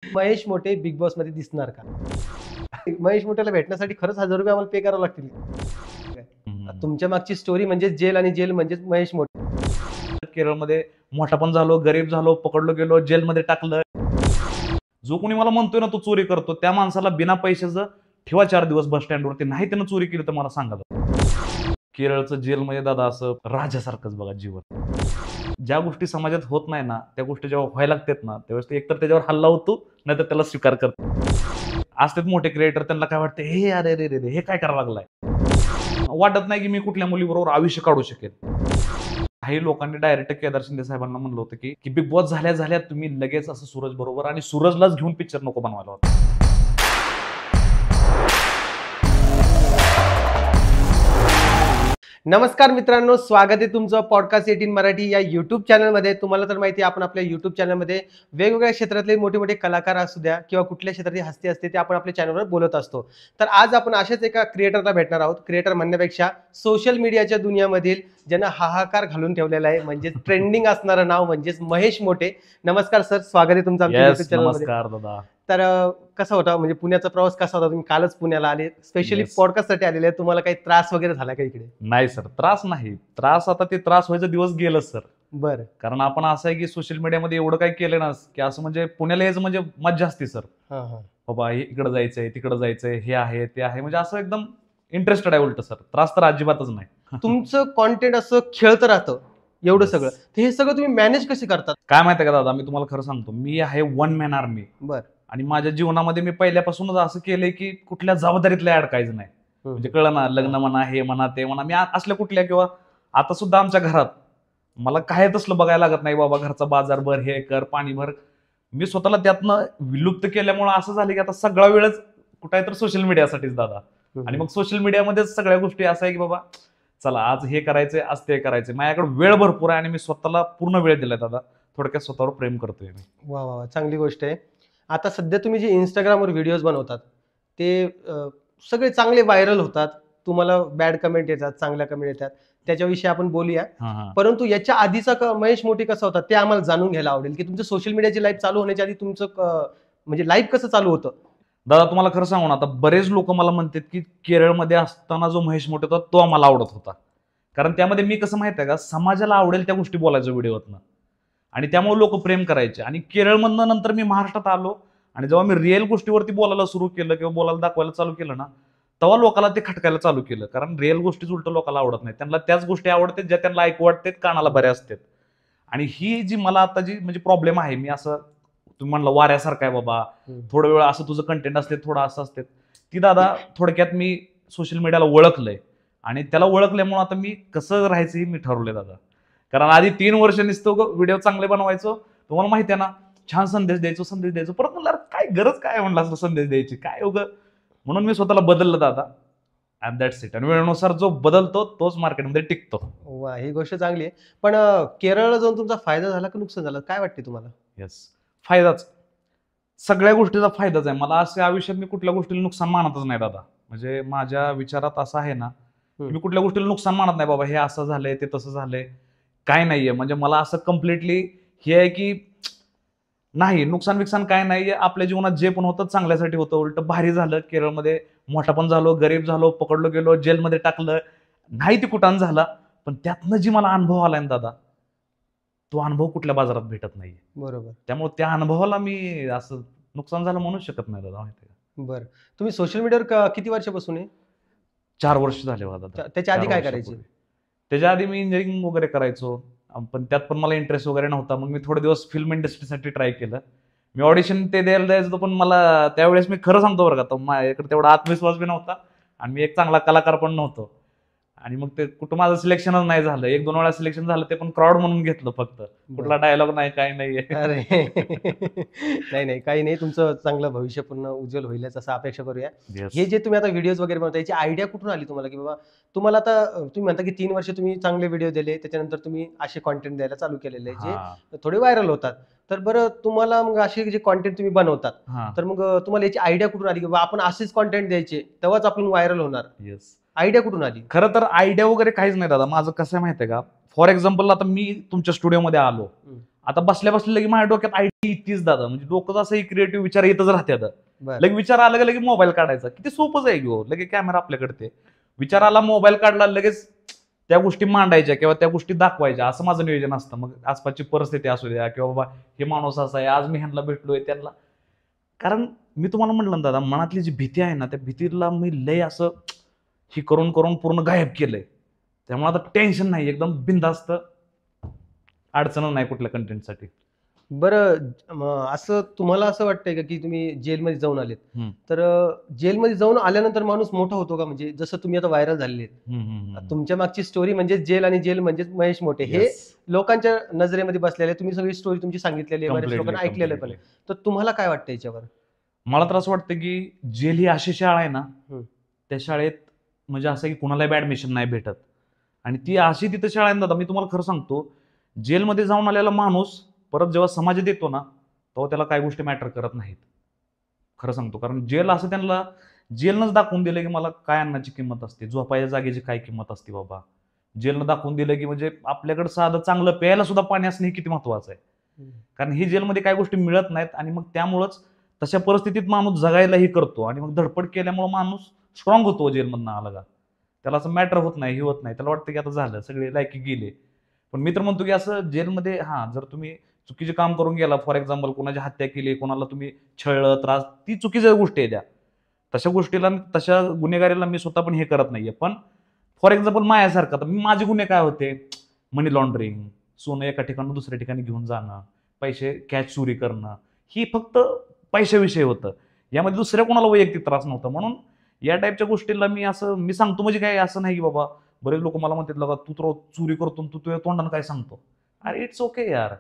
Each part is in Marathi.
महेश मोठे बिग बॉस मध्ये दिसणार का? महेश मोठेला भेटण्यासाठी खरंच ₹1000 आम्हाला पे करावं लागतील. तुमच्या मागची स्टोरी म्हणजे जेल आणि जेल म्हणजेच महेश मोठे. केरळमध्ये मोठा पण झालो, गरीब झालो, पकडलो गेलो, जेलमध्ये टाकलं. जो कोणी मला म्हणतोय ना तू चोरी करतो, त्या माणसाला बिना पैशाचं ठेवा 4 दिवस बस स्टँडवरती. नाही त्यानं चोरी केली तर मला सांगा. केरळचं जेल म्हणजे दादा असं राजासारखंच बघा जीवन. ज्या गोष्टी समाजात होत नाही ना, त्या गोष्टी जेव्हा व्हायला लागतात ना, त्यावेळेस ते एकतर त्याच्यावर हल्ला होतो, नाहीतर त्याला स्वीकार करतो. असतात मोठे क्रिएटर, त्यांना काय वाटतं, हे अरे रे रे रे, हे काय करायला लागलाय. वाटत नाही की मी कुठल्या मुलीबरोबर आयुष्य काढू शकेल. काही लोकांनी डायरेक्ट केदार शिंदे साहेबांना म्हणलं होतं की बिग बॉस झाल्या झाल्या तुम्ही लगेच असं सूरज बरोबर आणि सूरजलाच घेऊन पिक्चर नको बनवायला होता. नमस्कार मित्रांनो, स्वागत आहे तुमचं पॉडकास्ट 18 मराठी या युट्यूब चॅनलमध्ये. तुम्हाला तर माहिती आहे, आपण आपल्या युट्यूब चॅनलमध्ये वेगवेगळ्या क्षेत्रातले मोठे मोठे कलाकार असू द्या किंवा कुठल्या क्षेत्रातली हस्ती असते ते आपण आपल्या चॅनलवर बोलत असतो. तर आज आपण अशाच एका क्रिएटरला भेटणार आहोत. क्रिएटर म्हणण्यापेक्षा सोशल मीडियाच्या दुनियामधील ज्यांना हाहाकार घालून ठेवलेला आहे, म्हणजे ट्रेंडिंग असणारं नाव म्हणजेच महेश मोठे. नमस्कार सर, स्वागत आहे तुमचं आमच्या युट्यूब चॅनलमध्ये. नमस्कार दादा. तर कसा होता, म्हणजे पुण्याचा प्रवास कसा होता? तुम्ही कालच पुण्याला आले, स्पेशली पॉडकास्टसाठी आलेले आहेत. तुम्हाला काही त्रास वगैरे झाला का इकडे? नाही सर, त्रास नाही. त्रास आता ते त्रास व्हायचं दिवस गेलं सर. बरं. कारण आपण असं आहे की सोशल मीडियामध्ये एवढं काही केलं ना की असं म्हणजे पुण्याला यायचं म्हणजे मज्जा असते सर. बाबा हे इकडं जायचंय, तिकडं जायचंय, हे आहे ते आहे, म्हणजे असं एकदम इंटरेस्टेड आहे उलट सर. त्रास तर अजिबातच नाही. तुमचं कॉन्टेंट असं खेळत राहतं एवढं सगळं, तर हे सगळं तुम्ही मॅनेज कसे करतात? काय माहितीये का दादा, मी तुम्हाला खरं सांगतो, मी आहे वन मॅन आर्मी. बर. आणि माझ्या जीवनामध्ये मी पहिल्यापासूनच असं केलंय की कुठल्या जबाबदारीतल्या अडकायचं नाही. म्हणजे कळलं ना, लग्न म्हणा, हे म्हणा, ते म्हणा, मी असल्या कुठल्या किंवा आता सुद्धा आमच्या घरात मला काय तसलं बघायला लागत नाही. बाबा घरचा बाजार भर, हे कर, पाणी भर. मी स्वतःला त्यातनं विलुप्त केल्यामुळे असं झालं की आता सगळा वेळच कुठे तर सोशल मीडियासाठीच दादा. आणि मग सोशल मीडियामध्येच सगळ्या गोष्टी असं आहे की बाबा चला आज हे करायचंय, आज ते करायचंय. माझ्याकडे वेळ भरपूर आहे आणि मी स्वतःला पूर्ण वेळ दिलाय दादा. थोडक्यात स्वतःवर प्रेम करतोय मी. वा वा, चांगली गोष्ट आहे. आता सध्या तुम्ही जे इंस्टाग्रामवर व्हिडिओज बनवतात ते सगळे चांगले व्हायरल होतात. तुम्हाला बॅड कमेंट येतात, चांगल्या कमेंट येतात, त्याच्याविषयी आपण बोलूया. परंतु याच्या आधीचा महेश मोठी कसा होता ते आम्हाला जाणून घ्यायला आवडेल, की तुमचं सोशल मीडियाची लाईफ चालू होण्याच्या आधी तुमचं म्हणजे लाईफ कसं चालू होतं? दादा तुम्हाला खरं सांगू ना, आता बरेच लोक मला म्हणतात की केरळमध्ये असताना जो महेश मोठे होता तो आम्हाला आवडत होता. कारण त्यामध्ये मी कसं माहित आहे का, समाजाला आवडेल त्या गोष्टी बोलायचं व्हिडिओतनं, आणि त्यामुळे लोक प्रेम करायचे. आणि केरळमधनं नंतर मी महाराष्ट्रात आलो आणि जेव्हा मी रिअल गोष्टीवरती बोलायला सुरू केलं किंवा बोलायला दाखवायला चालू केलं ना, तेव्हा लोकांना ते खटकायला चालू केलं. कारण रिअल गोष्टीच उलट लोकांना आवडत नाही. त्यांना त्याच गोष्टी आवडतात ज्या त्यांना ऐकू वाटतात, कानाला बऱ्या असतात. आणि ही जी मला आता जी म्हणजे प्रॉब्लेम आहे, मी असं तुम्ही म्हणलं वाऱ्यासारखं आहे बाबा, थोडं वेळ असं तुझं कंटेंट असते, थोडं असं असते, ती दादा थोडक्यात मी सोशल मीडियाला ओळखलंय. आणि त्याला ओळखल्यामुळे आता मी कसं राहायचं हे मी ठरवलंय दादा. कारण आधी 3 वर्ष नुसतं व्हिडिओ चांगले बनवायचो, तुम्हाला माहिती आहे ना, छान संदेश द्यायचो. परत म्हणलं काय गरज काय म्हणलं असं संदेश द्यायची, काय उगं. म्हणून मी स्वतःला बदललं दादा. And that's it. आणि वेळेनुसार जो बदलतो तोच मार्केटमध्ये टिकतो. वा, ही गोष्ट चांगली आहे. पण केरळला जाऊन तुमचा फायदा झाला का नुकसान झालं, काय वाटते तुम्हाला? येस, फायदाच. सगळ्या गोष्टीचा फायदाच आहे. मला असं आयुष्यात मी कुठल्या गोष्टीला नुकसान मानतच नाही दादा. म्हणजे माझ्या विचारात असं आहे ना, मी कुठल्या गोष्टीला नुकसान मानत नाही. बाबा हे असं झालंय, ते तसं झालंय, काय नाहीये. म्हणजे मला असं कम्प्लिटली हे आहे की नाही, नुकसान विकसान काय नाहीये. आपल्या जीवनात जे पण होतं चांगल्यासाठी होतं. उलट भारी झालं. केरळमध्ये मोठा पण झालो, गरीब झालो, पकडलो गेलो, जेलमध्ये टाकलं, नाही ते कुठान झाला. पण त्यातनं जी मला अनुभव आलाय ना दादा, तो अनुभव कुठल्या बाजारात भेटत नाहीये. बरोबर. त्यामुळे त्या अनुभवाला मी असं नुकसान झालं म्हणू शकत नाही दादा. माहिती आहे. बरं, तुम्ही सोशल मीडियावर किती वर्षापासून आहे? 4 वर्ष झाले दादा. त्याच्या आधी काय करायचे? त्याच्या आधी मी इंजिनिअरिंग वगैरे करायचो, पण त्यात पण मला इंटरेस्ट वगैरे नव्हता. मग मी थोडे दिवस फिल्म इंडस्ट्रीसाठी ट्राय केलं. मी ऑडिशन ते द्यायला जायचो, पण मला त्यावेळेस मी खरं सांगतो बरं का, माझ्याकडे तेवढा आत्मविश्वास बी नव्हता आणि मी एक चांगला कलाकार पण नव्हतो. आणि मग ते कुठं माझं सिलेक्शनच नाही झालं. 1-2 वेळा सिलेक्शन झालं, ते पण क्राऊड म्हणून घेतलं फक्त. कुठला डायलॉग नाही, काय नाही. अरे नाही नाही, काही नाही. तुमचं चांगलं भविष्य पूर्ण उज्ज्वल होईल असं अपेक्षा करूया. हे जे तुम्ही आता व्हिडिओज वगैरे बनवता, याची आयडिया कुठून आली तुम्हाला, की बाबा तुम्हाला आता तुम्ही म्हणता की 3 वर्ष तुम्ही चांगले व्हिडिओ दिले, त्याच्यानंतर तुम्ही असे कॉन्टेंट द्यायला चालू केलेले जे थोडे व्हायरल होतात. तर बरं, तुम्हाला मग असे जे कॉन्टेंट तुम्ही बनवतात, तर मग तुम्हाला याची आयडिया कुठून आली की बाबा आपण असेच कॉन्टेंट द्यायचे तेव्हाच आपण व्हायरल होणार? येस. आयडिया कुठून आली? खरं तर आयडिया वगैरे काहीच नाही दादा. माझं कसं आहे माहितीये का, फॉर एक्झाम्पल आता मी तुमच्या स्टुडिओमध्ये आलो आता बसल्या बसल्या लगे माझ्या डोक्यात आयडिया येतीच दादा, म्हणजे डोकं असं क्रिएटिव्ह विचार येतच राहतात. बरं. लगे विचार आला की लगे मोबाईल काढायचा, किती सोपंच आहे घेऊ, लगे कॅमेरा आपल्याकडे, ते विचार आला मोबाईल काढला लगेच त्या गोष्टी मांडायच्या किंवा त्या गोष्टी दाखवायच्या, असं माझं नियोजन असतं. मग आसपासची परिस्थिती असू द्या किंवा बाबा हे माणूस असा आहे, आज मी ह्यांना भेटलोय त्यांना, कारण मी तुम्हाला म्हटलं ना दादा, मनातली जी भीती आहे ना, त्या भीतीला मी लय असं ही करून करून पूर्ण गायब केलंय. त्यामुळे आता टेन्शन नाही, एकदम बिनधास्त, अडचण नाही कुठल्या कंटेंटसाठी. बरं, असं तुम्हाला असं वाटतंय का की तुम्ही जेलमध्ये जाऊन आलेत, हम्म. तर जेलमध्ये जाऊन आल्यानंतर माणूस मोठा होतो का? म्हणजे जसं तुम्ही आता व्हायरल झालेले आहेत, तुमच्या मागची स्टोरी म्हणजे जेल आणि जेल म्हणजे महेश मोठे, हे लोकांच्या नजरेमध्ये बसलेले, तुम्ही सगळी स्टोरी तुमची सांगितलेली आहे, बऱ्याच लोकांना ऐकलेलं पण. तर तुम्हाला काय वाटतं याच्यावर? मला तर असं वाटतं की जेल ही अशी शाळा आहे ना, त्या शाळेत म्हणजे असं की कुणालाही ऍडमिशन नाही भेटत, आणि ती अशी तिथं शाळा आहे ना दादा, मी तुम्हाला खरं सांगतो, जेलमध्ये जाऊन आलेला माणूस परत जेव्हा समाजात येतो ना, तेव्हा त्याला काही गोष्टी मॅटर करत नाहीत, खरं सांगतो. कारण जेल असं त्यांना जेलनंच दाखवून दिलं की मला काय अन्नाची किंमत असते, झोपायच्या जागेची काय किंमत असते बाबा. जेलनं दाखवून दिलं की म्हणजे आपल्याकडे साधं चांगलं प्यायला सुद्धा पाणी असणं हे किती महत्वाचं आहे. कारण ही जेलमध्ये काही गोष्टी मिळत नाहीत, आणि मग त्यामुळंच तशा परिस्थितीत माणूस जगायलाही करतो, आणि मग धडपड केल्यामुळे माणूस स्ट्रॉंग होतो जेलमधनं आला का. त्याला असं मॅटर होत नाही, हे होत नाही, त्याला वाटतं की आता झालं, सगळे लायकी गेले. पण मी तर म्हणतो की असं जेलमध्ये जर तुम्ही चुकीचे काम करून गेला, फॉर एक्झाम्पल कोणाची हत्या केली, कोणाला तुम्ही छळलं, त्रास, ती चुकीच्या गोष्टी आहे त्या. तशा गोष्टीला, तशा गुन्हेगारीला मी स्वतः पण हे करत नाहीये. पण फॉर एक्झाम्पल माझ्यासारखं, तर माझे गुन्हे काय होते, मनी लॉन्ड्रिंग, सोनं एका ठिकाणी दुसऱ्या ठिकाणी घेऊन जाणं, पैसे कॅश चोरी करणं, ही फक्त पैशाविषयी होतं, यामध्ये दुसऱ्या कोणाला वैयक्तिक त्रास नव्हता. म्हणून या टाईपच्या गोष्टीला मी सांगतो, म्हणजे काय असं नाही की बाबा, बरेच लोक मला म्हणतात लगा तू तर चोरी करतो, तू तुझ्या तोंडानं काय सांगतो. अरे इट्स ओके यार,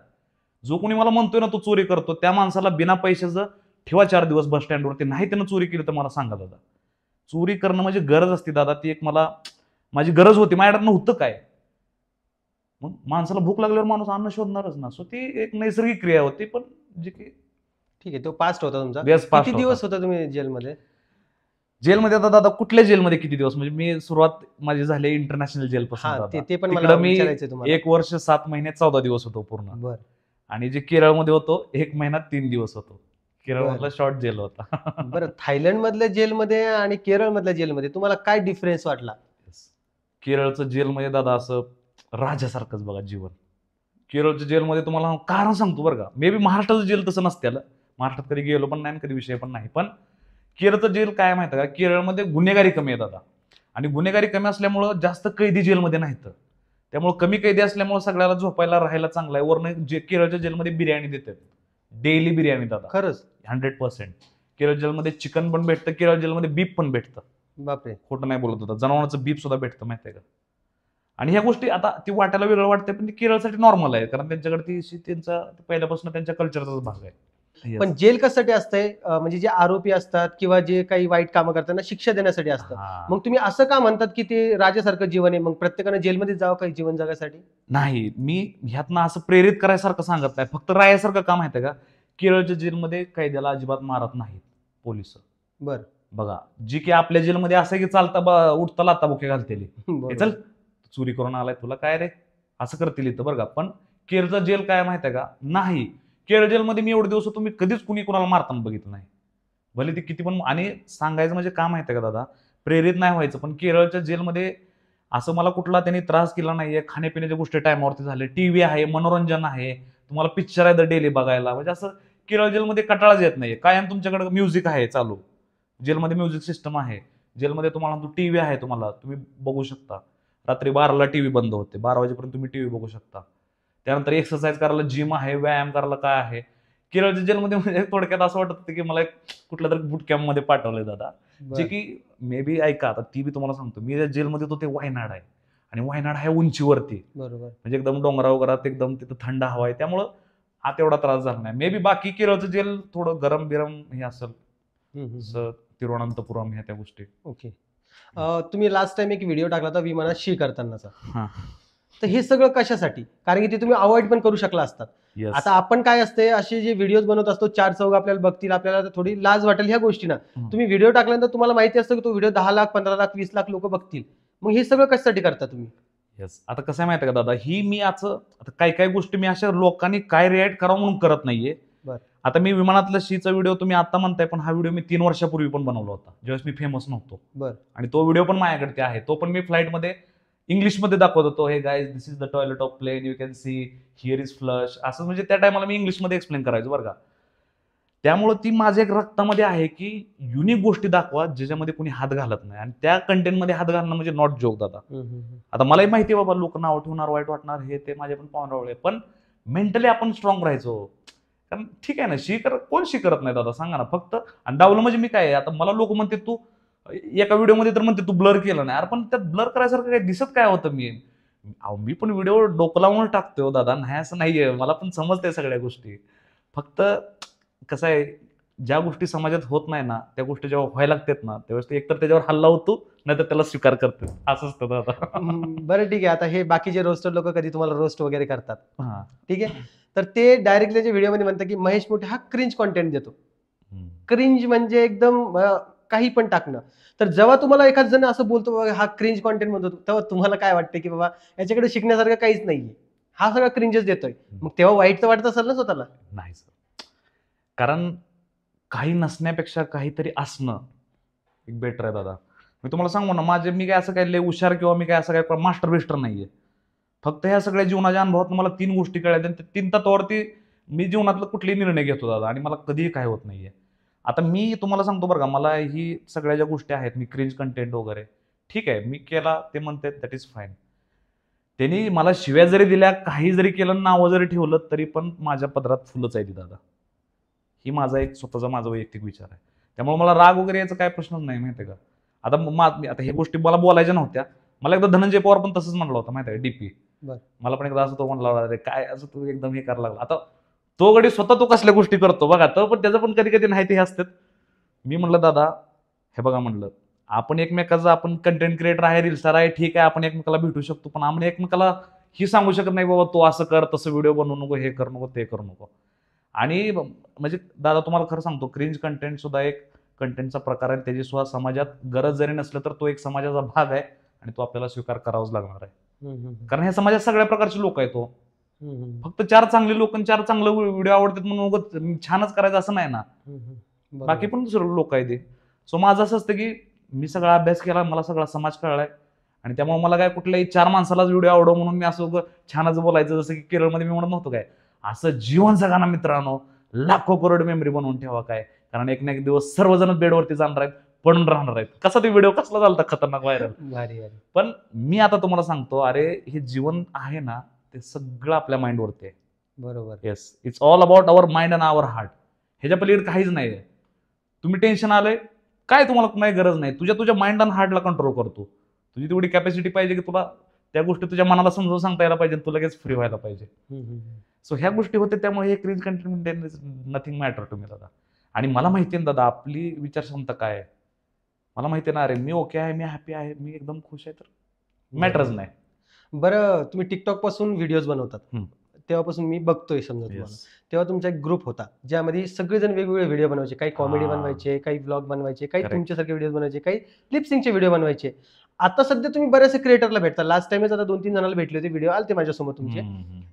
जो कोणी मला म्हणतोय ना तो चोरी करतो, त्या माणसाला बिना पैशाचं ठेवा 4 दिवस बस स्टँडवरती, नाही त्यानं चोरी केली तर मला सांगा दादा. चोरी करणं म्हणजे गरज असते दादा, ती एक माझी गरज होती, माझ्याकडे नव्हतं काय. मग माणसाला भूक लागल्यावर माणूस अन्न शोधणारच ना, सो ती एक नैसर्गिक क्रिया होती. पण जे की ठीक आहे, तो पास्ट होता तुमचा. किती दिवस होता तुम्ही जेलमध्ये? जेलमध्ये आता दादा कुठल्या जेलमध्ये किती दिवस, म्हणजे मी सुरुवात माझी झाली इंटरनॅशनल जेल पासून. ते पण मला विचारायचंय तुम्हाला. 1 वर्ष 7 महिने 14 दिवस होतो पूर्ण. बरं. आणि जे केरळमध्ये होतो 1 महिना 3 दिवस होतो. केरळमधला शॉर्ट जेल होता. बरं, थायलंड मधल्या जेलमध्ये आणि केरळ मधल्या जेलमध्ये तुम्हाला काय डिफरन्स वाटला? केरळचं जेलमध्ये दादा असं राजासारखंच बघा जीवन. केरळच्या जेलमध्ये तुम्हाला कारण सांगतो बरं का, मे बी महाराष्ट्राचं जेल तसं नसतं, महाराष्ट्रात कधी गेलो पण नाही, कधी विषय पण नाही. पण केरळचं जेल काय माहिती का, केरळमध्ये गुन्हेगारी कमी आहे दादा, आणि गुन्हेगारी कमी असल्यामुळं जास्त कैदी जेलमध्ये नाहीत, त्यामुळे कमी कैदी असल्यामुळे सगळ्याला झोपायला राहायला चांगलं आहे. वरनं केरळच्या जेलमध्ये बिर्याणी देतात, डेली बिर्याणी दादा. खरंच? 100%. केरळ जेलमध्ये चिकन पण भेटतं, केरळ जेलमध्ये बीफ पण भेटतं. बापरे, खोटं नाही बोलत होता, जनावरांचं बीफ सुद्धा भेटतं, माहिती आहे का. आणि ह्या गोष्टी आता ती वाटायला वेगळं वाटते, पण ती केरळसाठी नॉर्मल आहे, कारण त्यांच्याकडे त्यांचा पहिल्यापासून त्यांच्या कल्चरचाच भाग आहे. पण जेल कशासाठी असतंय? म्हणजे जे आरोपी असतात किंवा जे काही वाईट कामं करताना शिक्षा देण्यासाठी असतं. मग तुम्ही असं का म्हणतात की ते राजासारखं जीवन आहे, मग प्रत्येकाने जेलमध्ये जावं काही जीवन जगासाठी? नाही, मी ह्यातनं असं प्रेरित करायसारखं सांगत नाही, फक्त रायासारखं काम आहे का. केरळच्या जेलमध्ये कैद्याला अजिबात मारत नाहीत पोलिस. बरं. बघा, जी की आपल्या जेलमध्ये असं की चालता उठता लाता बुके घालतेली, चल चोरी करून आलाय तुला काय रे, असं करतील इथं बरं का. पण केरळचा जेल काय माहितीये का, नाही, केरळ जेलमध्ये मी एवढे दिवस होतो, मी कधीच कुणी कुणाला मारताना बघितलं नाही, भले ते किती पण. आणि सांगायचं म्हणजे काय माहितीये का दादा, प्रेरित नाही व्हायचं, पण केरळच्या जेलमध्ये असं मला कुठला त्यांनी त्रास केला नाहीये. खाण्यापिण्याच्या गोष्टी टायमावरती झाले, टीव्ही आहे, मनोरंजन आहे, तुम्हाला पिक्चर आहे डेली बघायला, म्हणजे असं केरळ जेलमध्ये कंटाळाच येत नाहीये. कायम तुमच्याकडे म्युझिक आहे चालू, जेलमध्ये म्युझिक सिस्टम आहे, जेलमध्ये तुम्हाला टीव्ही आहे, तुम्ही बघू शकता. रात्री 12ला टीव्ही बंद होते, 12 वाजेपर्यंत तुम्ही टीव्ही बघू शकता. त्यानंतर एक्सरसाइज करायला जिम आहे, व्यायाम करायला काय आहे. केरळच्या जेलमध्ये म्हणजे थोडक्यात असं वाटत होतं की मला कुठल्या तरी बूट कॅम्प मध्ये पाठवलंय दादा, जे की मे बी ऐका, आता ती बी तुम्हाला सांगतो, मी जेलमध्ये होतो ते वायनाड आहे, आणि वायनाड आहे उंचीवरती, बरोबर, म्हणजे एकदम डोंगरा वगैरे, एकदम तिथं थंड हवा आहे, त्यामुळं आता एवढा त्रास झाला नाही. मे बी बाकी केरळचं जेल थोडं गरम बिरम हे असेल, तिरुवनंतपुरम ह्या त्या गोष्टी. ओके. तुम्ही लास्ट टाइम एक व्हिडिओ टाकला होता विमानात शी करतानाचा, तर हे सगळं कशासाठी? कारण की ते तुम्ही अवॉइड पण करू शकला असतात. आता आपण काय असते, असे जे व्हिडिओ बनवत असतो, 4 चौघ आपल्याला बघतील, आपल्याला थोडी लाज वाटेल ह्या गोष्टीना. तुम्ही व्हिडिओ टाकल्यानंतर तुम्हाला माहिती असतं की तो व्हिडिओ 10 लाख 15 लाख 20 लाख लोक बघतील, मग हे सगळं कशासाठी करता तुम्ही? येस. आता कसं आहे माहिती आहे का दादा, ही मी आता काही काही गोष्टी मी अशा लोकांनी काय रिॲक्ट करावं म्हणून करत नाहीये. बरं. आता मी विमानातल्या शीचा व्हिडिओ तुम्ही आता म्हणताय, पण हा व्हिडिओ मी 3 वर्षापूर्वी पण बनवला होता, ज्यावेळेस मी फेमस नव्हतो. बरं. आणि तो व्हिडिओ पण माझ्याकडे ते आहे. तो पण मी फ्लाईटमध्ये इंग्लिशमध्ये दाखवत होतो. Hey guys, this is the toilet of plane, you can see here is flush, असं म्हणजे त्या टायमाला मी इंग्लिशमध्ये एक्सप्लेन करायचो बरं का. त्यामुळे ती माझ्या एक रक्तामध्ये आहे की युनिक गोष्टी दाखवा ज्याच्यामध्ये कोणी हात घालत नाही, आणि त्या कंटेंटमध्ये हात घालणं म्हणजे नॉट जोक दादा. आता मलाही माहिती आहे बाबा, लोक नाव ठेवणार, वाईट वाटणार, हे ते माझे पण पाहुणरावळे, पण मेंटली आपण स्ट्रॉंग राहायचो. कारण ठीक आहे ना, कोण करत नाही दादा, सांगा ना फक्त. आणि डावलं म्हणजे मी काय, आता मला लोक म्हणते तू एका व्हिडिओमध्ये तर म्हणते तू ब्लर केलं नाही, अरे पण त्यात ब्लर करायसारखं काय दिसत काय होतं. मी पण व्हिडिओ डोकं लावून टाकतोय हो दादा, नाही असं नाहीये, मला पण समजते सगळ्या गोष्टी. फक्त कसं आहे, ज्या गोष्टी समाजात होत नाही ना, त्या गोष्टी जेव्हा व्हायला लागतात ना, त्यावेळेस ते एकतर त्याच्यावर हल्ला होतो, नाहीतर त्याला स्वीकार करते, असं असतं दादा. बरं ठीक आहे. आता हे बाकीचे रोस्टर लोक कधी तुम्हाला रोस्ट वगैरे करतात, हा. ठीक आहे, तर ते डायरेक्टली त्याच्या व्हिडिओमध्ये म्हणतात की महेश मोठे हा क्रिंज कॉन्टेंट देतो. क्रिंज म्हणजे एकदम काही पण टाकणं. तर जेव्हा तुम्हाला एखाद जण असं बोलतो बाबा हा क्रिंज कॉन्टेंट म्हणतो, तेव्हा तुम्हाला काय वाटतं की बाबा याच्याकडे शिकण्यासारखं काहीच नाहीये, हा सगळा क्रिंजच देतोय, मग तेव्हा वाईट तर वाटत असेल ना स्वतःला? नाही सर, कारण काही नसण्यापेक्षा काहीतरी असणं एक बेटर आहे दादा. मी तुम्हाला सांगू ना, मी काय असं काय लय हुशार किंवा मी काय असं काय मास्टर बिस्टर नाहीये. फक्त ह्या सगळ्या जीवनाच्या अनुभवात मला 3 गोष्टी कळल्या, आणि त्या 3 तत्वावरती मी जीवनातलं कुठलेही निर्णय घेतो दादा, आणि मला कधीही काय होत नाहीये. आता मी तुम्हाला सांगतो बरं का, मला ही सगळ्या ज्या गोष्टी आहेत, मी क्रिंज कंटेंट वगैरे ठीक आहे, मी केला, ते म्हणतात दॅट इज फाईन. त्यांनी मला शिव्या जरी दिल्या, काही जरी केलं, नावं जरी ठेवलं, तरी पण माझ्या पदरात फुलंच आहे ती दादा. ही माझा वैयक्तिक विचार आहे. त्यामुळे मला राग वगैरे याचा काय प्रश्नच नाही, माहितीये का. आता हे गोष्टी मला बोलायच्या नव्हत्या. मला एकदा धनंजय पवार पण तसंच म्हणलं होतं, माहिती आहे, डीपी. मला पण एकदा असं तो म्हणला, अरे काय असं तू एकदम हे करायला लागला. आता तो गडी स्वतः तो कसल्या गोष्टी करतो बघा, तर पण त्याचं पण कधी कधी नाही ते हे असतात. मी म्हणलं दादा, हे बघा म्हणलं, आपण कंटेंट क्रिएटर आहे, रील स्टार आहे, ठीक आहे, आपण एकमेकाला भेटू शकतो, पण आपण एकमेकाला ही सांगू शकत नाही बाबा तू असं कर, तसं व्हिडिओ बनवू नको, हे करू नको, ते करू नको. आणि म्हणजे दादा तुम्हाला खरं सांगतो, क्रिंज कंटेंट सुद्धा एक कंटेंटचा प्रकार आहे, त्याची सुद्धा समाजात गरज जरी नसलं तर तो एक समाजाचा भाग आहे, आणि तो आपल्याला स्वीकार करावाच लागणार आहे. कारण ह्या समाजात सगळ्या प्रकारचे लोक आहेत. फक्त 4 चांगले लोक आणि 4 चांगले व्हिडिओ आवडतात म्हणून छानच करायचं असं नाही ना, बाकी पण दुसरे लोक आहेत. सो माझं असं असतं की मी सगळा अभ्यास केला, मला सगळा समाज कळलाय, आणि त्यामुळे मला काय कुठल्याही 4 माणसालाच व्हिडिओ आवडो म्हणून मी असं छानच बोलायचं. जसं की केरळमध्ये मी म्हणत नव्हतो काय, असं जीवन जगा ना मित्रांनो, लाखो करोड मेमरी बनवून ठेवा काय, कारण एक ना एक दिवस सर्वजण बेडवरती जाणार आहेत, पडून राहणार आहेत. कसा ते व्हिडिओ कसला झाला खतरनाक व्हायरल. पण मी आता तुम्हाला सांगतो, अरे हे जीवन आहे ना, ते सगळं आपल्या माइंडवरती आहे. बरोबर. Yes, it's all about our mind and our heart. ह्याच्या पलीकडे काहीच नाहीये. तुम्ही टेन्शन आलंय काय, तुम्हाला नाही गरज नाही, तुझ्या माइंड आणि हार्टला कंट्रोल करतो. तुझी तेवढी कॅपॅसिटी पाहिजे की तुला त्या गोष्टी तुझ्या मनाला समजून सांगता यायला पाहिजे, तू लगेच फ्री व्हायला पाहिजे. सो ह्या गोष्टी होते, त्यामुळे हे cringe content is nothing matter to me दादा. आणि मला माहिती आहे दादा आपली विचारक्षमता काय आहे, मला माहिती आहे ना. अरे मी ओके आहे, मी हॅपी आहे, मी एकदम खुश आहे, तर मॅटरच नाही. बरं, तुम्ही टिकटॉक पासून व्हिडिओज बनवतात, तेव्हापासून मी बघतोय समजा तुम्हाला, तेव्हा तुमचा एक ग्रुप होता ज्यामध्ये सगळेजण वेगवेगळे व्हिडिओ बनवायचे, काही कॉमेडी बनवायचे, काही ब्लॉग बनवायचे, काही तुमच्यासारखे व्हिडिओ बनवायचे, काही लिपसिंगचे व्हिडिओ बनवायचे. आता सध्या तुम्ही बऱ्याचशा क्रिएटरला भेटता, लास्ट टाइमच आता 2-3 जणांना भेटले होते, व्हिडिओ आलते माझ्यासमोर तुमचे.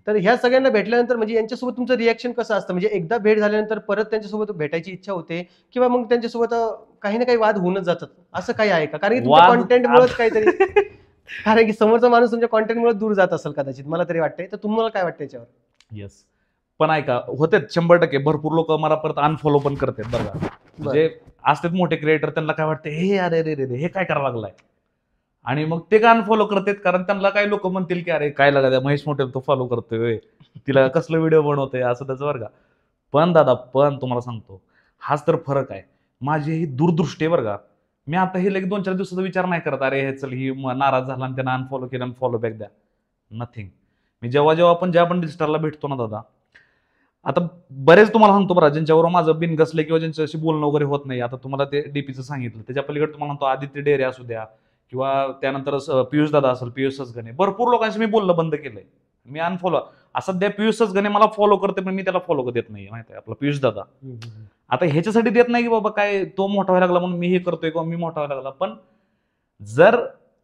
तर ह्या सगळ्यांना भेटल्यानंतर म्हणजे यांच्यासोबत तुमचं रिॲक्शन कसं असतं, म्हणजे एकदा भेट झाल्यानंतर परत त्यांच्यासोबत भेटायची इच्छा होते, किंवा मग त्यांच्यासोबत काही ना काही वाद होऊनच जातात, असं काही आहे का? कारण की तुमच्या कॉन्टेंटमुळेच काहीतरी, कारण की समोरचा माणूस तुमच्या कॉन्टेंटमुळे दूर जात असेल कदाचित, मला तरी वाटतंय. तर तुम्हाला काय वाटतं याच्यावर? येस, पण ऐका, होते 100% भरपूर लोक मला परत अनफॉलो पण करतात बरं. म्हणजे असतात मोठे क्रिएटर, त्यांना काय वाटतं, हे अरे रे रे हे काय करायला लागलाय, आणि मग ते का अनफॉलो करतात, कारण त्यांना काही लोक म्हणतील की अरे काय लागा महेश मोठे तो फॉलो करतोय, तिला कसलं व्हिडिओ बनवतोय, असं त्याचं बरं का. पण दादा, पण तुम्हाला सांगतो, हाच तर फरक आहे. माझी ही दूरदृष्टी आहे बरं का. मी आता हे लगेच 2-4 दिवसाचा विचार नाही करत, अरे हे चल ही नाराज झाला आणि त्यानं अनफॉलो केलं आणि फॉलो बॅक द्या, नथिंग. मी जेव्हा पण डिजिटलला भेटतो ना दादा, आता बरेच तुम्हाला सांगतो बरं, ज्यांच्यावर माझं बिनगसले किंवा ज्यांच्याशी बोलणं वगैरे होत नाही, आता तुम्हाला ते डीपीचं सांगितलं, त्याच्या पलीकडे तुम्हाला म्हणतो आदित्य डेरे असू द्या, किंवा त्यानंतर पियुष दादा असेल, पियुष सचगणे, भरपूर लोकांशी मी बोलणं बंद केलंय, मी अनफॉलो. सध्या पियुष सचगणे मला फॉलो करते, पण मी त्याला फॉलो देत नाही, माहिती आहे आपला पियुष दादा. आता ह्याच्यासाठी देत नाही की बाबा काय तो मोठा व्हायला लागला म्हणून मी हे करतोय किंवा मी मोठा व्हायला लागला, पण जर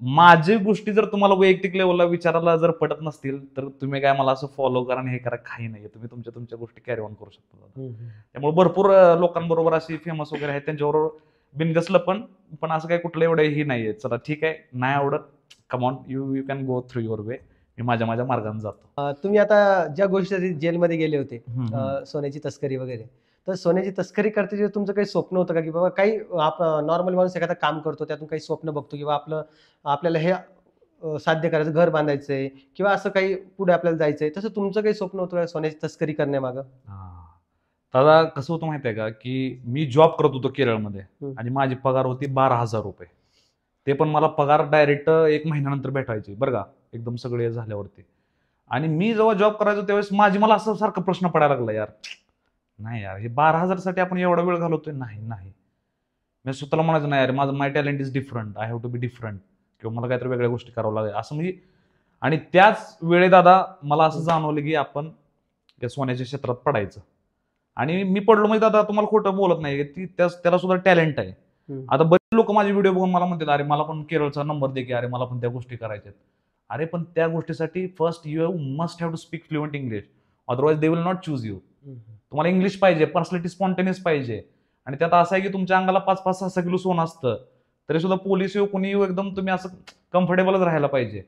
माझी गोष्टी जर तुम्हाला वैयक्तिक लेवलला विचारायला जर पटत नसतील तर तुम्ही काय मला असं फॉलो करा आणि हे करा, काही नाही. तुम्ही तुमच्या तुमच्या गोष्टी कॅरी ऑन करू शकता दादा. त्यामुळे भरपूर लोकांबरोबर अशी फेमस वगैरे आहेत त्यांच्याबरोबर बिनगसलं पण असं काही कुठलं एवढं ही नाहीये. चला ठीक आहे, नाही आवडत, come on, you you can go through your way. मी माझ्या माझ्या मार्गाने जातो. तुम्ही आता ज्या गोष्टीसाठी जेलमध्ये गेले होते, सोन्याची तस्करी वगैरे, तर सोन्याची तस्करी करते जे तुमचं काही स्वप्न होतं का, की बाबा काही नॉर्मल माणूस एखादा काम करतो त्यातून काही स्वप्न बघतो किंवा आपल्याला हे साध्य करायचं, घर बांधायचंय किंवा असं काही पुढे आपल्याला जायचंय, तसं तुमचं काही स्वप्न होतं का सोन्याची तस्करी करण्यामागं? दादा कसं होतं माहितीये का, की मी जॉब करत होतो केरळमध्ये आणि माझी पगार होती 12,000 रुपये. ते पण मला पगार डायरेक्ट 1 महिन्यानंतर भेटायची बरं का, एकदम सगळे झाल्यावरती. आणि मी जेव्हा जॉब करायचो त्यावेळेस मला असं सारखा प्रश्न पडायला लागला, यार नाही यार, हे 12,000 साठी आपण एवढा वेळ घालवतोय, नाही. मी स्वतःला म्हणायचं नाही यार, माझं my talent is different, I have to be different, किंवा मला काहीतरी वेगळ्या गोष्टी करावं लागेल असं म्हणजे. आणि त्याच वेळे दादा मला असं जाणवलं की आपण त्या सोन्याच्या क्षेत्रात पडायचं. आणि मी पडलो म्हणजे दादा तुम्हाला खोटं बोलत नाही, ती त्याला सुद्धा टॅलेंट आहे. आता बरेच लोक माझे व्हिडिओ बघून मला म्हणतात, अरे मला पण केरळचा नंबर दे की, अरे मला पण त्या गोष्टी करायच्यात. अरे पण त्या गोष्टीसाठी first you must have to speak fluent English, otherwise they will not choose you. तुम्हाला इंग्लिश पाहिजे, पर्सनॅलिटी स्पॉन्टेनियस पाहिजे. आणि त्यात असं आहे की तुमच्या अंगाला 5-5, 6-6 किलो सोनं असतं तरी सुद्धा पोलीस येऊ कोणी येऊ एकदम तुम्ही असं कम्फर्टेबलच राहायला पाहिजे.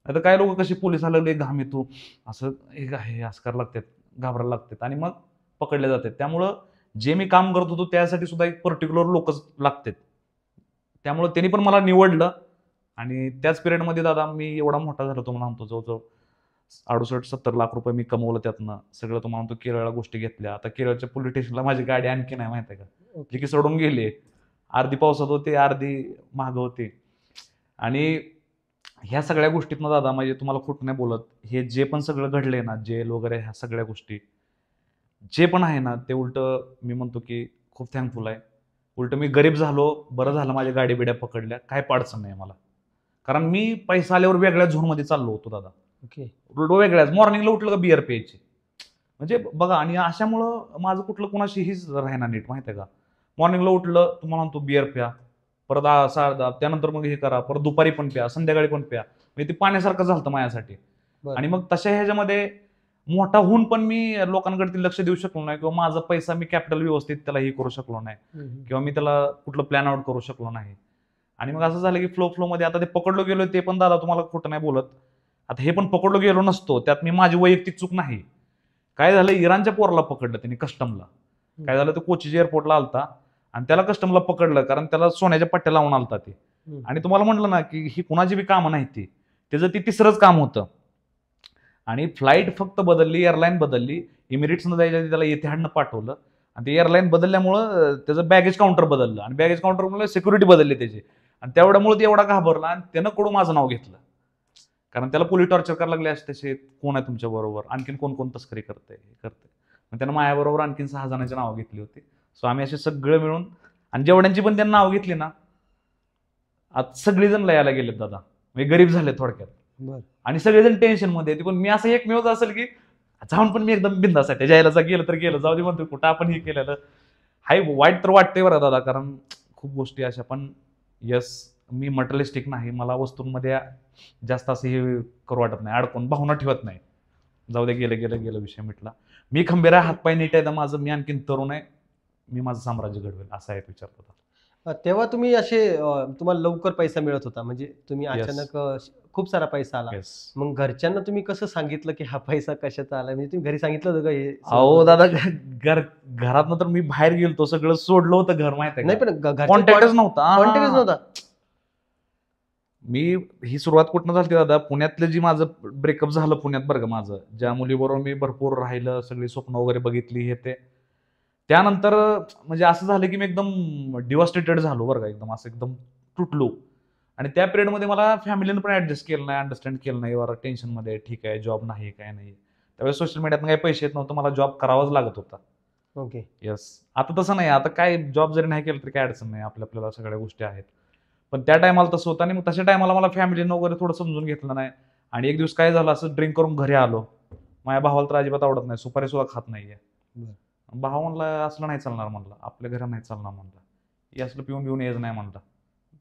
आता काय लोक कशी पोलिसाला लगे घाम येतो असं हे असं करायला लागतात, घाबरायला लागतात आणि मग पकडले जातात. त्यामुळं जे मी काम करत होतो त्यासाठी सुद्धा एक पर्टिक्युलर लोकच लागतात. त्यामुळे त्यांनी पण मला निवडलं. आणि त्याच पिरियडमध्ये दादा मी एवढा मोठा झालो, तुम्हाला म्हणतो जवळजवळ 68-70 लाख रुपये मी कमवलं त्यातनं. सगळं तुम्हाला म्हणतो केरळला गोष्टी घेतल्या. आता केरळच्या पोलीस स्टेशनला माझी गाडी आणखी नाही माहिती आहे का, जी की सोडून गेली. अर्धी पावसात होते, अर्धी महाग होते. आणि ह्या सगळ्या गोष्टीतनं दादा म्हणजे तुम्हाला खोटं नाही बोलत, हे जे पण सगळं घडलंय ना, जेल वगैरे ह्या सगळ्या गोष्टी जे पण आहे ना, ते उलट मी म्हणतो की खूप थँकफुल आहे. उलट मी गरीब झालो, बरं झालं माझ्या गाडी बिड्या पकडल्या, काय अडचण नाही मला. कारण मी पैसा आल्यावर वेगळ्या झोनमध्ये चाललो होतो दादा. ओके. वेगळ्याच मॉर्निंगला उठलं का बिअर प्यायची म्हणजे बघा. आणि अशामुळं माझं कुठलं कोणाशी हीच राहणार नीट माहिती आहे का. मॉर्निंगला उठलं तुम्हाला म्हणतो बिअर प्या, परत 6:30, त्यानंतर मग हे करा, परत दुपारी पण प्या, संध्याकाळी पण प्या. म्हणजे ते पाण्यासारखं झालं माझ्यासाठी. आणि मग तशा ह्याच्यामध्ये मोठा होऊन पण मी लोकांकडे लक्ष देऊ शकलो नाही, किंवा माझा पैसा मी कॅपिटल व्यवस्थित त्याला हे करू शकलो नाही, किंवा मी त्याला कुठलं प्लॅन आउट करू शकलो नाही. आणि मग असं झालं की फ्लो मध्ये आता ते पकडलो गेलो, ते पण दादा तुम्हाला खोटं नाही बोलत, आता हे पण पकडलो गेलो नसतो, त्यात मी माझी वैयक्तिक चूक नाही. काय झालं, इराणच्या पोराला पकडलं त्यांनी कस्टमला. काय झालं, तो कोचीच्या एअरपोर्टला आलता आणि त्याला कस्टमला पकडलं कारण त्याला सोन्याच्या पट्ट्या लावून आलता ते. आणि तुम्हाला म्हटलं ना की ही कुणाची बी कामं नाही ती, त्याचं ती तिसरंच काम होतं. आणि फ्लाईट फक्त बदलली, एअरलाईन बदलली. इमिरेट्सनं जायच्या आधी त्याला एतिहाडनं पाठवलं आणि ते एअरलाईन बदलल्यामुळं त्याचं बॅगेज काउंटर बदललं आणि बॅगेज काउंटरमुळे सिक्युरिटी बदलली त्याची. आणि तेवढ्यामुळे ते एवढा घाबरला आणि त्यानं कडू माझं नाव घेतलं, कारण त्याला पोलीस टॉर्चर करायला लागले असते, कोण आहे तुमच्या बरोबर, आणखीन कोण तस्करी करते. मग त्यानं माझ्याबरोबर आणखीन 6 जणांची नावं घेतली होती. सो आम्ही असे सगळे मिळून, आणि जेवढ्यांची पण त्यांनी नाव घेतली ना, आता सगळेजण लयाला गेलेत दादा, म्हणजे गरीब झाले थोडक्यात. आणि सगळेजण टेन्शन मध्ये येते. पण मी असं एकमेव असेल की जाऊन पण मी एकदम बिंदासाठी जायला गेलं तर गेलं, जाऊ दे म्हणतो, कुठं आपण हे केलेलं हाय. वाईट तर वाटतंय बरं दादा, कारण खूप गोष्टी अशा. पण यस, मी मटेरियलिस्टिक नाही, मला वस्तूंमध्ये जास्त असं हे करू वाटत नाही, अडकून भावना ठेवत नाही. जाऊ दे, गेलं विषय मिटला. मी खंबीर आहे, हातपाय नीट आहे माझं, मी आणखीन तरुण आहे, मी माझं साम्राज्य घडवेल, असा एक विचार होता. तेव्हा तुम्ही असे तुम्हाला लवकर पैसा मिळत होता, म्हणजे तुम्ही अचानक खूप सारा पैसा आला. मग घरच्यांना तुम्ही कसं सांगितलं की हा पैसा कशाचा आला, म्हणजे तुम्ही घरी सांगितलं होतं का हे? अहो दादा, घरात तर मी बाहेर गेलतो, सगळं सोडलं होतं घर, माहिती आहे. नाही पण कॉन्टॅक्टच नव्हता. नव्हता. मी ही सुरुवात कुठनं झाली दादा, पुण्यातलं जी माझं ब्रेकअप झालं पुण्यात बरं का, माझं ज्या मुलीबरोबर मी भरपूर राहिलं, सगळी स्वप्न वगैरे बघितली हे ते, त्यानंतर म्हणजे असं झालं की मी एकदम डिव्हास्टेटेड झालो बरं का, एकदम असं एकदम तुटलो. आणि त्या पिरियडमध्ये मला फॅमिलीनं पण ऍडजस्ट केलं नाही, अंडरस्टँड केलं नाही, वर टेन्शनमध्ये, ठीक आहे जॉब नाही काय नाही. त्यावेळेस सोशल मीडियातनं काही पैसे येत नव्हतं, मला जॉब करावाच लागत होता. ओके. येस. आता तसं नाही, आता काय जॉब जरी नाही केलं तरी काय अडचण नाही, आपल्याला सगळ्या गोष्टी आहेत. पण त्या टायमाला तसं होतं. आणि मग तशा टायमाला मला फॅमिलीनं वगैरे थोडं समजून घेतलं नाही. आणि एक दिवस काय झालं, असं ड्रिंक करून घरी आलो. माझ्या भावाला तर अजिबात आवडत नाही, सुपारी सुद्धा खात नाहीये. भावा म्हणला असलं नाही चालणार, म्हणलं आपल्या घरात नाही चालणार, म्हणलं हे असलं पिऊन यायचं नाही म्हणलं.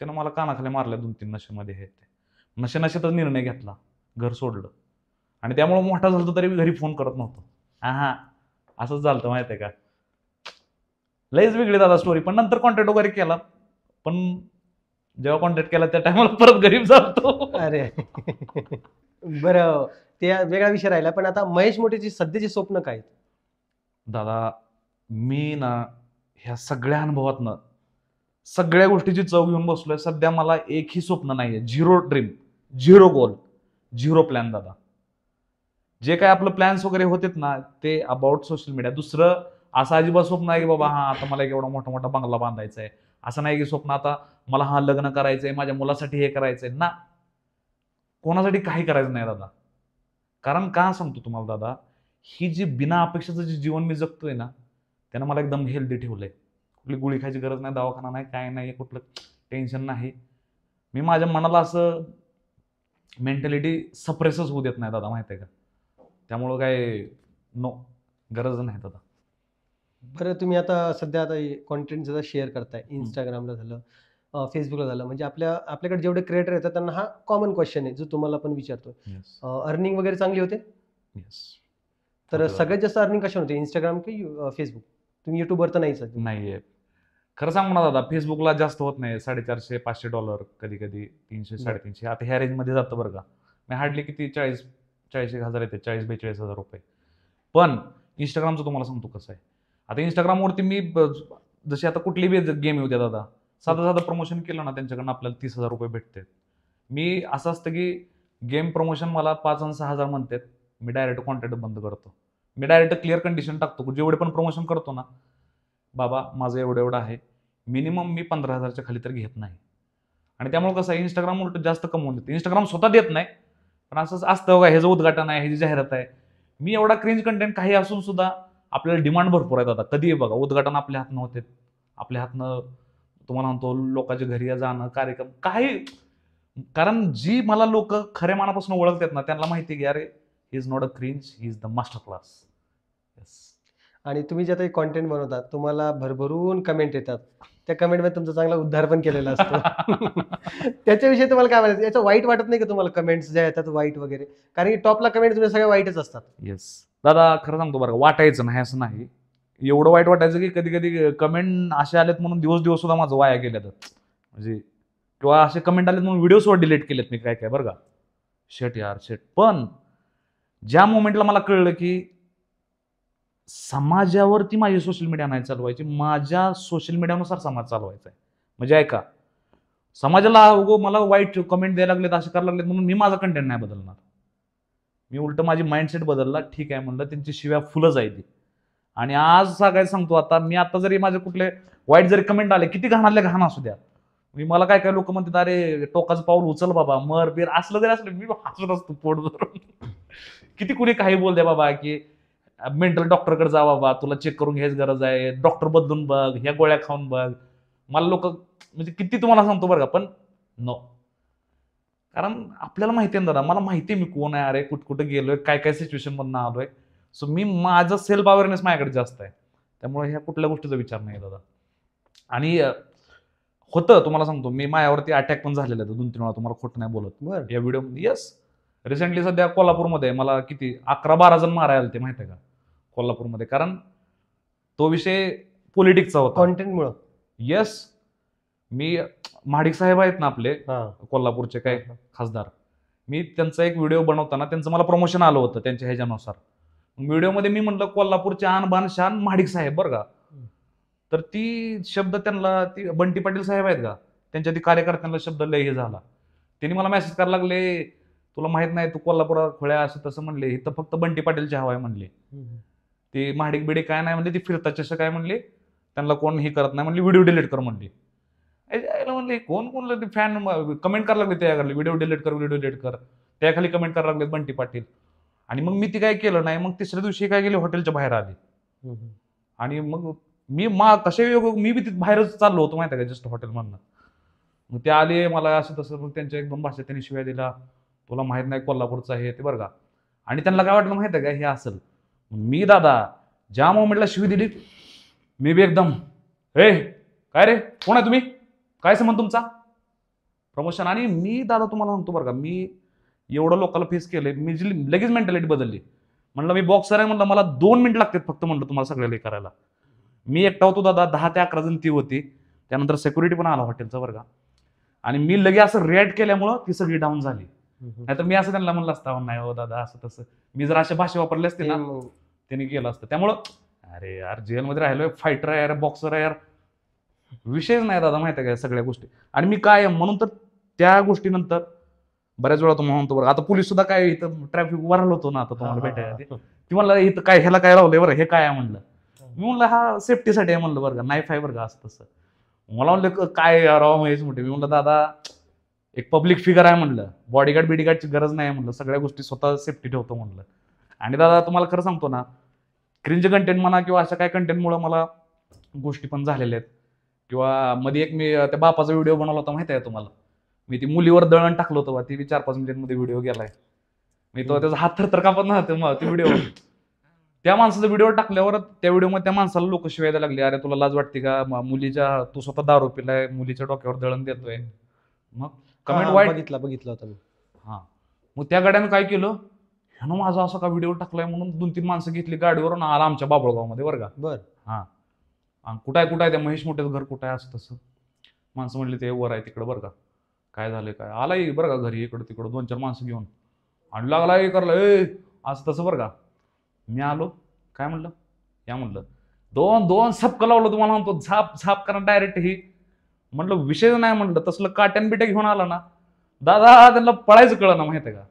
त्यानं मला कानाखाली मारल्या 2-3 नशेमध्ये हे ते. नशेतच निर्णय घेतला, घर सोडलं. आणि त्यामुळे मोठा झालं तरी घरी फोन करत नव्हतो. हा असंच झालं माहिती आहे का. लयच वेगळी दादा स्टोरी. पण नंतर कॉन्टॅक्ट वगैरे केला. पण जेव्हा कॉन्टॅक्ट केला त्या टायमाला परत गरीब झालतो. अरे बरं, ते वेगळा विषय राहिला. पण आता महेश मोठेची सध्याची स्वप्न काय आहेत? दादा मी ना ह्या सगळ्या अनुभवातनं सगळ्या गोष्टीची चव घेऊन बसलोय. सध्या मला एकही स्वप्न नाहीये. 0 ड्रीम, 0 गोल, 0 प्लॅन दादा. जे काय आपलं प्लॅन्स वगैरे होतेत ना ते अबाउट सोशल मीडिया. दुसरं असं अजिबात स्वप्न आहे की बाबा आता मला एक एवढा मोठा मोठा बंगला बांधायचा आहे. असं नाही की स्वप्न आता मला लग्न करायचंय, माझ्या मुलासाठी हे करायचंय ना. कोणासाठी काही करायचं नाही दादा. कारण का सांगतो तुम्हाला दादा, ही जी बिना अपेक्षाचं जे जीवन मी जगतोय ना त्यानं मला एकदम हेल्दी ठेवलंय. कुठली गोळी खायची गरज नाही, दवाखाना नाही, काय नाही, कुठलं टेन्शन नाही. मी माझ्या मनाला असं मेंटॅलिटी सप्रेसच होऊ देत नाही दादा, माहिती आहे का. त्यामुळं काय नो, गरज नाही दादा. बरं, तुम्ही आता सध्या आता कॉन्टेंट जरा शेअर करताय, इंस्टाग्रामला झालं, फेसबुकला झालं, म्हणजे आपल्याकडे जेवढे क्रिएटर येतात त्यांना हा कॉमन क्वेश्चन आहे जो तुम्हाला पण विचारतोय. अर्निंग वगैरे चांगली होते? तर सगळ्यात जास्त अर्निंग कशा होते, इंस्टाग्राम की फेसबुक? तुम्ही युट्यूबवर तर नाहीच नाहीये. खरं सांगू ना दादा, फेसबुकला जास्त होत नाही. $450-500 कधी कधी 300-350. आता ह्या रेंजमध्ये जातं बरं का. मी हार्डली किती 40-41,000 येते, 40-42,000 रुपये. पण इंस्टाग्रामचं तुम्हाला सांगतो कसं आहे. आता इंस्टाग्रामवरती मी जशी आता कुठली बी गेम येऊ द्या दादा, साधं प्रमोशन केलं ना त्यांच्याकडनं आपल्याला 30,000 रुपये भेटते. मी असं असतं की गेम प्रमोशन मला 5 आणि 6,000 म्हणतात, मी डायरेक्ट कॉन्टॅक्ट बंद करतो. मी डायरेक्ट क्लिअर कंडिशन टाकतो, जेवढे पण प्रमोशन करतो ना बाबा माझं एवढं आहे, मिनिमम मी 15,000च्या खाली तर घेत नाही. आणि त्यामुळे कसं आहे, इंस्टाग्राम उलट जास्त कमवून देते. इंस्टाग्राम स्वतः देत नाही, पण असंच असतं बघा, ह्याचं उद्घाटन आहे, ह्याची जाहिरात आहे. मी एवढा क्रिंज कंटेंट काही असून सुद्धा आपल्याला डिमांड भरपूर आहे दादा. कधी बघा उद्घाटन आपल्या हातनं होते, आपल्या हातनं तुम्हाला म्हणतो लोकांच्या घरी जाणं, कार्यक्रम काही. कारण जी मला लोक खऱ्या मनापासून ओळखतात ना त्यांना माहिती आहे की अरे he is not a cringe, he is the master class. आणि तुम्ही जे आता कॉन्टेंट बनवतात तुम्हाला भरभरून कमेंट येतात, त्या कमेंटमध्ये तुमचा चांगला उद्धार पण केलेला असतो. त्याच्याविषयी तुम्हाला काय म्हणायचं, याचं वाईट वाटत नाही का तुम्हाला, कमेंट्स ज्या येतात वाईट वगैरे? कारण की टॉपला कमेंट तुमच्या सगळ्या वाईटच असतात. येस दादा, खरं सांगतो बरं, वाटायचं नाही असं नाही. एवढं वाईट वाटायचं की कधी कधी कमेंट असे आलेत म्हणून दिवस सुद्धा माझं वाया गेलेत. म्हणजे किंवा असे कमेंट आलेत म्हणून व्हिडिओ सुद्धा डिलीट केलेत मी, काय बरं का. शेट यार शेट. पण ज्या मोमेंटला मला कळलं की समाजावरती माझी सोशल मीडिया नाही चालवायची, माझ्या सोशल मीडियानुसार समाज चालवायचा आहे. म्हणजे ऐका, समाजाला मला वाईट कमेंट द्यायला लागलेत, असे करायला लागलेत म्हणून मी माझा कंटेंट नाही बदलणार. मी उलट माझी माइंडसेट बदलला. ठीक आहे म्हणलं, त्यांची शिव्या फुलं जायची. आणि आज सांगायचं सांगतो, आता जरी माझे कुठले वाईट जरी कमेंट आले, किती घाण असू द्या, मी मला काय लोक म्हणतात अरे टोकाचं पाऊल उचल बाबा, मर बीर, असलं जरी असलं मी हसत असतो पोट धरून. किती कुणी काही बोल द्या बाबा की मेंटल डॉक्टरकडे जा बाबा, तुला चेक करून घ्यायची गरज आहे, डॉक्टर बदलून बघ, ह्या गोळ्या खाऊन बघ. मला लोक म्हणजे किती तुम्हाला सांगतो बरं का, पण नो. कारण आपल्याला माहिती आहे ना दादा, मला माहिती आहे मी कोण आहे, अरे कुठं गेलोय, काय सिच्युएशन मधून आलोय. सो मी माझं सेल्फ अवेअरनेस माझ्याकडे जास्त आहे, त्यामुळे ह्या कुठल्या गोष्टीचा विचार नाही दादा. आणि होतं तुम्हाला सांगतो, मी माझ्यावरती अटॅक पण झालेला आहे 2-3 वेळा, तुम्हाला खोटं नाही बोलत या व्हिडिओमध्ये. येस, रिसेंटली सध्या कोल्हापूरमध्ये मला किती 11-12 जण मारायला आले ते, माहिती आहे का, कोल्हापूरमध्ये. कारण तो विषय पॉलिटिक्सचा होता, कॉन्टेंटमुळं. येस, मी महाडिक साहेब आहेत ना आपले कोल्हापूरचे काय खासदार, मी त्यांचा एक व्हिडिओ बनवताना त्यांचं मला प्रमोशन आलं होतं त्यांच्या ह्याच्यानुसार. व्हिडिओमध्ये मी म्हटलं कोल्हापूरचे आन बान शान महाडिक साहेब बरं का. तर ती शब्द त्यांना, ती बंटी पाटील साहेब आहेत का, त्यांच्या ती कार्यकर्त्यांना शब्द लय हे झाला. त्यांनी मला मेसेज करायला लागले, तुला माहित नाही तू कोल्हापुरात खोळ्या असं तसं म्हणले, इथं फक्त बंटी पाटीलची हवा आहे म्हणले. ते महाडिक बिडिक काय नाही म्हणले, ती फिरतात चषक काय म्हणले, त्यांना कोण हे करत नाही म्हणले, व्हिडिओ डिलीट कर म्हणले. म्हणले कोण फॅन कमेंट करायला लागले त्याकडे, व्हिडिओ डिलीट कर, त्याखाली कमेंट करायला लागले बंटी पाटील. आणि मग मी ती काय केलं नाही, मग तिसऱ्या दिवशी काय गेले, हॉटेलच्या बाहेर आले. आणि मग मी मी बी तिथे बाहेरच चाललो होतो, माहिती आहे का, जस्ट हॉटेलमधनं. मग ते आले, मला असं तसं, मग त्यांच्या 1-2 भाषेत त्यांनी शिव्या दिला, तुला माहित नाही कोल्हापूरचं आहे ते बरं का. आणि त्यांना काय वाटलं माहिती आहे का, हे असेल. मी दादा ज्या मोमेंटला शिवी दिली, मी बी एकदम, हे काय रे, कोण आहे तुम्ही, काय संबंध तुमचा, प्रमोशन. आणि मी दादा तुम्हाला सांगतो बरं का, मी एवढं लोकांना फेस केलंय, मी लगेच मेंटॅलिटी बदलली. म्हणलं मी बॉक्सर आहे, म्हणलं मला 2 मिनिटं लागतात फक्त, म्हणलं तुम्हाला सगळ्याला हे करायला. मी एकटा होतो दादा, 10 ते 11 जण ती होती. त्यानंतर सिक्युरिटी पण आला हॉटेलचा बरं का. आणि मी लगे असं रिॲक्ट केल्यामुळं ती सगळी डाऊन झाली. नाहीतर मी असं त्यांना म्हणलं असतं, नाही हो दादा असं तसं, मी जर अशा भाषा वापरली असते ना त्यांनी केलं असतं. त्यामुळं अरे यार जेलमध्ये राहिलोय, फायटर आहे यार, बॉक्सर आहे यार, विषयच नाही दादा, माहिती आहे का सगळ्या गोष्टी. आणि मी काय म्हणून तर त्या गोष्टीनंतर बऱ्याच वेळा तुम्हाला म्हणतो बरं, आता पोलीस सुद्धा काय इथं ट्रॅफिक उभा राहिलो होतो ना आता तुम्हाला भेटायला, ती म्हणलं इथं काय ह्याला काय लावलंय बरं, हे काय आहे म्हणलं. मी म्हणलं हा सेफ्टीसाठी आहे म्हणलं बरं का, नाईफ आहे बरं का असं तसं. मला म्हणलं काय राव महेश मोठे. मी म्हणलं दादा एक पब्लिक फिगर आहे म्हणलं, बॉडीगार्ड बिडीगार्डची गरज नाही म्हणलं, सगळ्या गोष्टी स्वतः सेफ्टी ठेवतो म्हणलं. आणि दादा तुम्हाला खरं सांगतो ना, क्रिंज कंटेंट म्हणा किंवा अशा काय कंटेंटमुळे मला गोष्टी पण झालेल्या आहेत. किंवा मध्ये एक मी त्या बापाचा व्हिडिओ बनवला होता, माहिती आहे तुम्हाला, मी ती मुलीवर दळण टाकलं होतं, ती 4-5 मिनिटांमध्ये व्हिडिओ गेलाय. मी तो त्याचा हात थरथर कापत नव्हतं ते व्हिडिओ. त्या माणसाचा व्हिडिओ टाकल्यावर त्या व्हिडिओमध्ये त्या माणसाला लोक शिवायला लागले, अरे तुला लाज वाटते का, मुलीच्या तू स्वतः दारू पिलाय, मुलीच्या डोक्यावर दळण देतोय. मग कमेंट वाईट बघितलं होतं मी. हा, मग त्या गाड्यानं काय केलं, ह्यानं माझा असा का व्हिडिओ टाकलाय म्हणून 2-3 माणसं घेतली गाडीवरून, आला आमच्या बाबळगाव मध्ये बरं का. बर हा, कुठं आहे त्या महेश मोठ्याचं घर कुठं आहे असं तसं. माणसं म्हणली ते वर आहे तिकडं बरं का. काय झालंय काय, आला बरं का घरी, इकडं तिकडं 2-4 माणसं घेऊन आणि लागला हे करलं असं तसं बरं का. मी आलो, काय म्हणलं या म्हणलं, 2 सपकं लावलं तुम्हाला म्हणतो, झाप झाप करा डायरेक्ट. ही म्हणलं विषय नाही म्हणलं, तसलं काट्यान बिट्या घेऊन आला ना दादा, त्यांना पळायचं कळलं ना, माहिती आहे का.